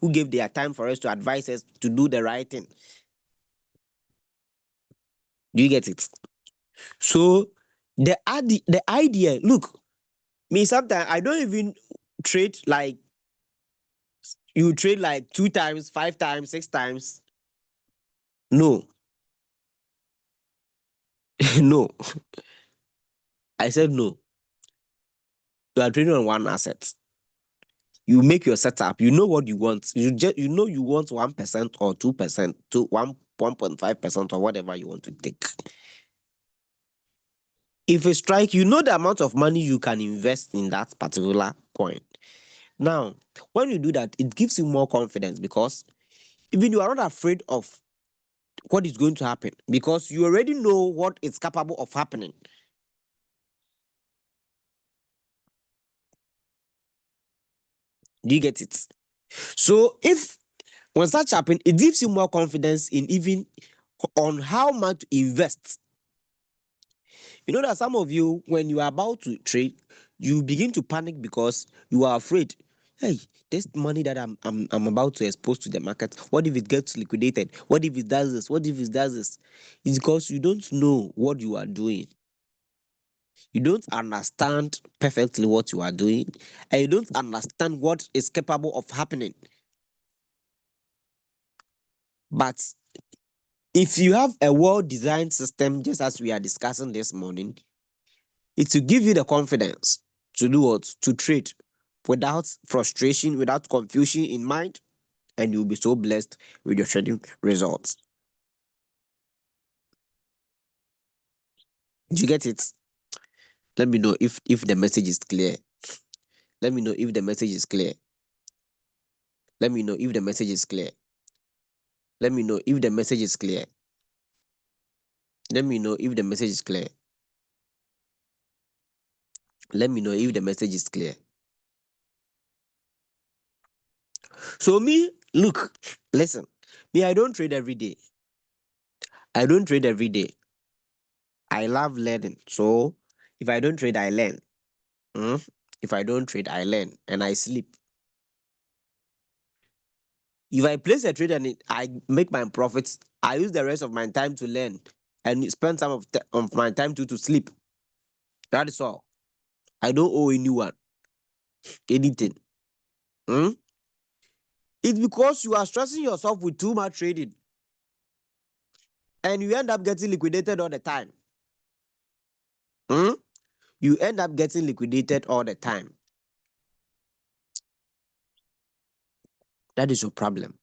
who gave their time for us to advise us to do the right thing. Do you get it? So the idea, look, me sometimes I don't even trade like you trade like 2 times, 5 times, 6 times. No, no. I said no. You are trading on one asset. You make your setup. You know what you want. You know you want 1% or 2% to 1.5% or whatever you want to take. If a strike, you know the amount of money you can invest in that particular coin. Now, when you do that, it gives you more confidence because even you are not afraid of what is going to happen because you already know what is capable of happening. Do you get it? So if when such happen, it gives you more confidence in even on how much to invest. You know that some of you, when you are about to trade, you begin to panic because you are afraid. Hey, this money that I'm about to expose to the market, what if it gets liquidated? What if it does this? What if it does this? It's because you don't know what you are doing. You don't understand perfectly what you are doing, and you don't understand what is capable of happening. But if you have a well-designed system, just as we are discussing this morning, it will give you the confidence to do what? To trade without frustration, without confusion in mind, and you'll be so blessed with your trading results. Do you get it? Let me know if the message is clear. Let me know if the message is clear. Let me know if the message is clear. Let me know if the message is clear. Let me know if the message is clear. Let me know if the message is clear. So me, look, listen. Me, I don't trade every day. I don't trade every day. I love learning. So if I don't trade, I learn. Mm? If I don't trade, I learn and I sleep. If I place a trade and I make my profits, I use the rest of my time to learn and spend some of my time to sleep. That is all. I don't owe anyone anything. Mm? It's because you are stressing yourself with too much trading and you end up getting liquidated all the time. Mm? You end up getting liquidated all the time. That is your problem.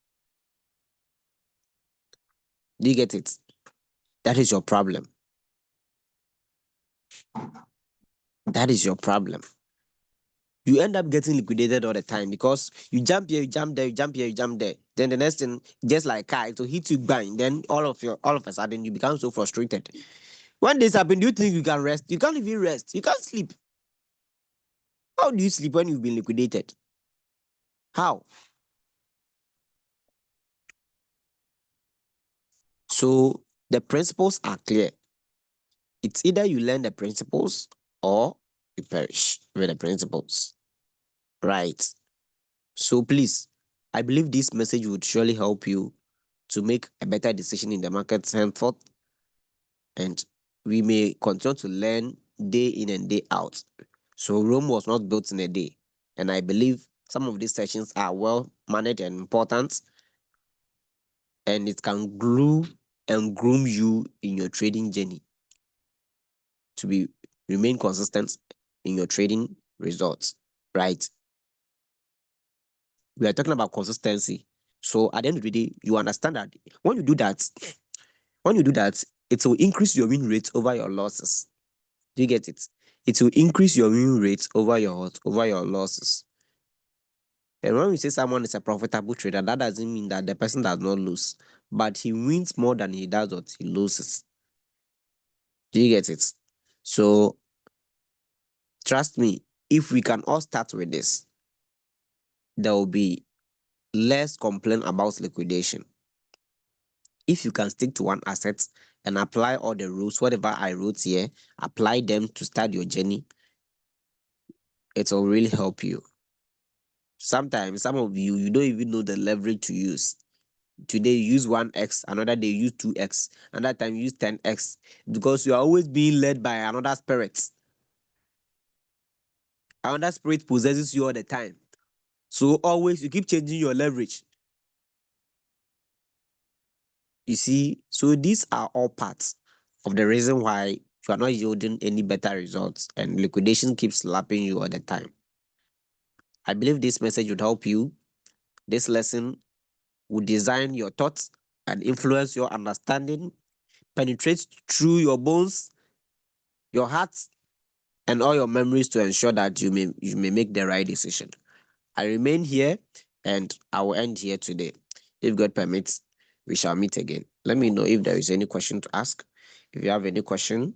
Do you get it? That is your problem. That is your problem. You end up getting liquidated all the time because you jump here, you jump there, you jump here, you jump there. Then the next thing, just like car, it will hit you bang. Then all of a sudden you become so frustrated. When this happens, do you think you can rest? You can't even rest. You can't sleep. How do you sleep when you've been liquidated? How? So the principles are clear. It's either you learn the principles or you perish with the principles. Right. So please, I believe this message would surely help you to make a better decision in the market henceforth, and we may continue to learn day in and day out. So Rome was not built in a day, and I believe some of these sessions are well managed and important, and it can glue and groom you in your trading journey to be remain consistent in your trading results. Right? We are talking about consistency. So at the end of the day, you understand that when you do that, when you do that, it will increase your win rate over your losses. Do you get it? It will increase your win rate over your losses. And when we say someone is a profitable trader, that doesn't mean that the person does not lose, but he wins more than he does what he loses. Do you get it? So trust me, if we can all start with this, there will be less complaint about liquidation. If you can stick to one asset and apply all the rules, whatever I wrote here, apply them to start your journey, it will really help you. Sometimes some of you don't even know the leverage to use. Today you use 1x, another day you use 2x, another time you use 10x, because you are always being led by another spirit. Another spirit possesses you all the time. So always you keep changing your leverage. You see, so these are all parts of the reason why you are not yielding any better results and liquidation keeps slapping you all the time. I believe this message would help you. This lesson would design your thoughts and influence your understanding, penetrate through your bones, your heart, and all your memories to ensure that you may make the right decision. I remain here and I will end here today. If God permits, we shall meet again. Let me know if there is any question to ask. If you have any question,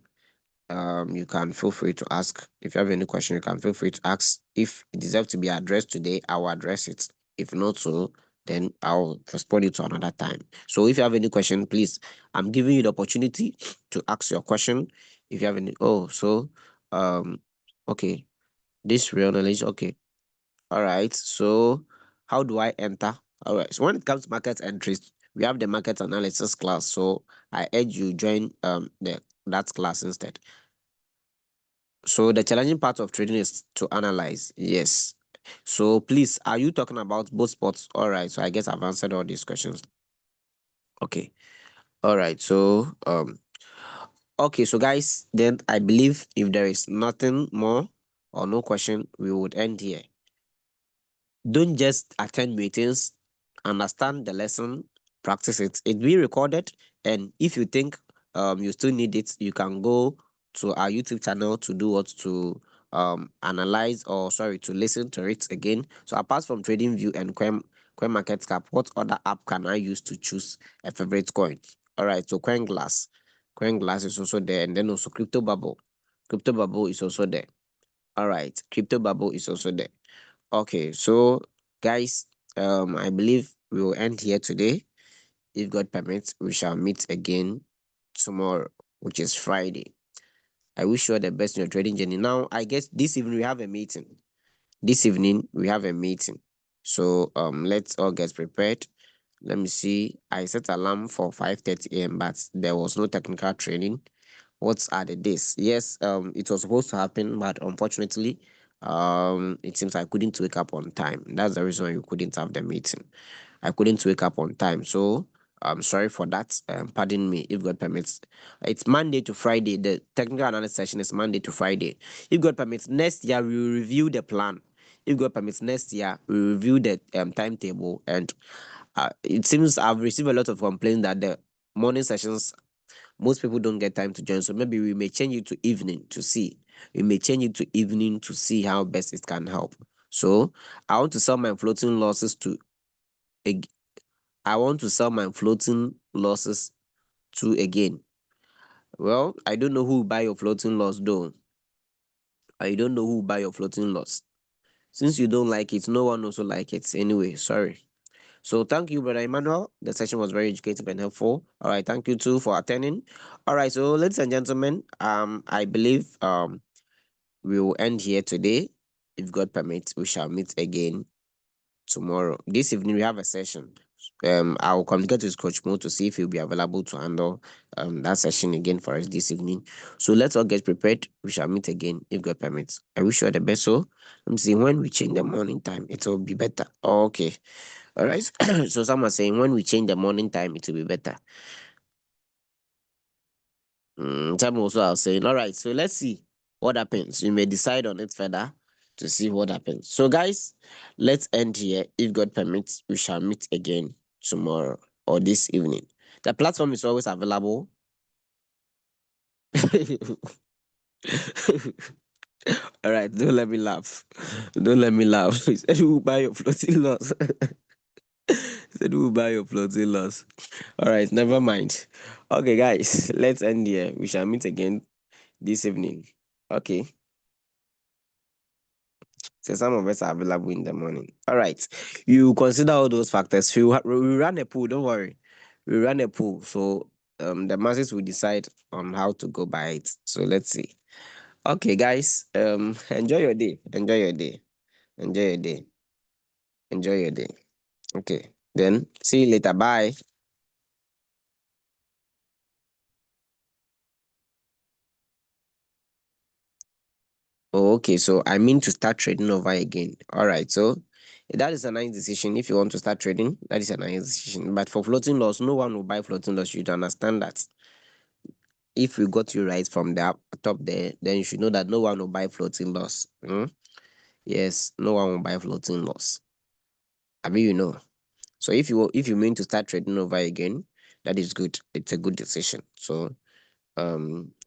you can feel free to ask. If you have any question, you can feel free to ask. If it deserves to be addressed today, I will address it. If not so, then I'll respond it to another time. So if you have any question, please, I'm giving you the opportunity to ask your question. If you have any, um, okay, this real knowledge, okay. All right. So how do I enter? All right. So when it comes to market entries, we have the market analysis class. So I urge you join the that class instead. So the challenging part of trading is to analyze. Yes. So please, are you talking about both sports? All right. So I guess I've answered all these questions. Okay. All right. So okay. So guys, then I believe if there is nothing more or no question, we would end here. Don't just attend meetings, understand the lesson, practice it. It be recorded, and if you think you still need it, you can go to our YouTube channel to do what to analyze or sorry to listen to it again. So apart from TradingView and Coin Market Cap, what other app can I use to choose a favorite coin? All right, so Coin Glass is also there, and then also Crypto Bubble. Crypto Bubble is also there. All right, Crypto Bubble is also there. Okay, so guys, I believe we will end here today. If God permits, we shall meet again tomorrow, which is Friday. I wish you all the best in your trading journey. Now, I guess this evening we have a meeting. This evening we have a meeting. So let's all get prepared. Let me see. I set alarm for 5:30 a.m., but there was no technical training. What are the days? Yes, it was supposed to happen, but unfortunately, it seems I couldn't wake up on time. That's the reason why we couldn't have the meeting. I couldn't wake up on time, so I'm sorry for that. Pardon me if God permits. It's Monday to Friday. The technical analysis session is Monday to Friday. If God permits, next year we will review the plan. If God permits, next year we will review the timetable, and it seems I've received a lot of complaints that the morning sessions most people don't get time to join. So maybe we may change it to evening to see. We may change it to evening to see how best it can help. So I want to sell my floating losses to I want to sell my floating losses to again. Well, I don't know who will buy your floating loss though. I don't know who will buy your floating loss. Since you don't like it, no one also like it. Anyway, sorry. So thank you, Brother Emmanuel. The session was very educative and helpful. All right, thank you too for attending. All right, so ladies and gentlemen, I believe we will end here today. If God permits, we shall meet again tomorrow. This evening we have a session. I will communicate with Coach Mo to see if he'll be available to handle that session again for us this evening. So let's all get prepared. We shall meet again if God permits. I wish you all the best. So let me see when we change the morning time, it will be better. Okay. All right. So someone saying when we change the morning time, it will be better. Some also are saying, all right, so let's see what happens. You may decide on it further to see what happens. So, guys, let's end here. If God permits, we shall meet again tomorrow or this evening. The platform is always available. All right, don't let me laugh. Don't let me laugh. He said, "Who will buy your floating loss?" He said, "Who will buy your floating loss?" All right, never mind. Okay, guys, let's end here. We shall meet again this evening. Okay. So some of us are available in the morning. All right. You consider all those factors. We run a pool. Don't worry. We run a pool. So the masses will decide on how to go by it. So let's see. Okay, guys. Enjoy your day. Enjoy your day. Enjoy your day. Enjoy your day. Okay. Then see you later. Bye. Oh, okay. So I mean to start trading over again. All right. So that is a nice decision. If you want to start trading, that is a nice decision. But for floating loss, no one will buy floating loss. You should understand that. If we got you right from the top there, then you should know that no one will buy floating loss. Yes, no one will buy floating loss. I mean, you know. So if you mean to start trading over again, that is good. It's a good decision. So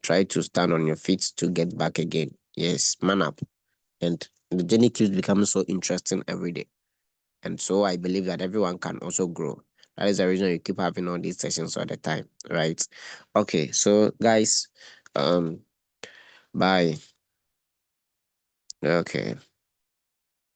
try to stand on your feet to get back again. Yes, man up. And the journey keeps becoming so interesting every day. And so I believe that everyone can also grow. That is the reason you keep having all these sessions all the time, right? Okay, so guys, bye. Okay.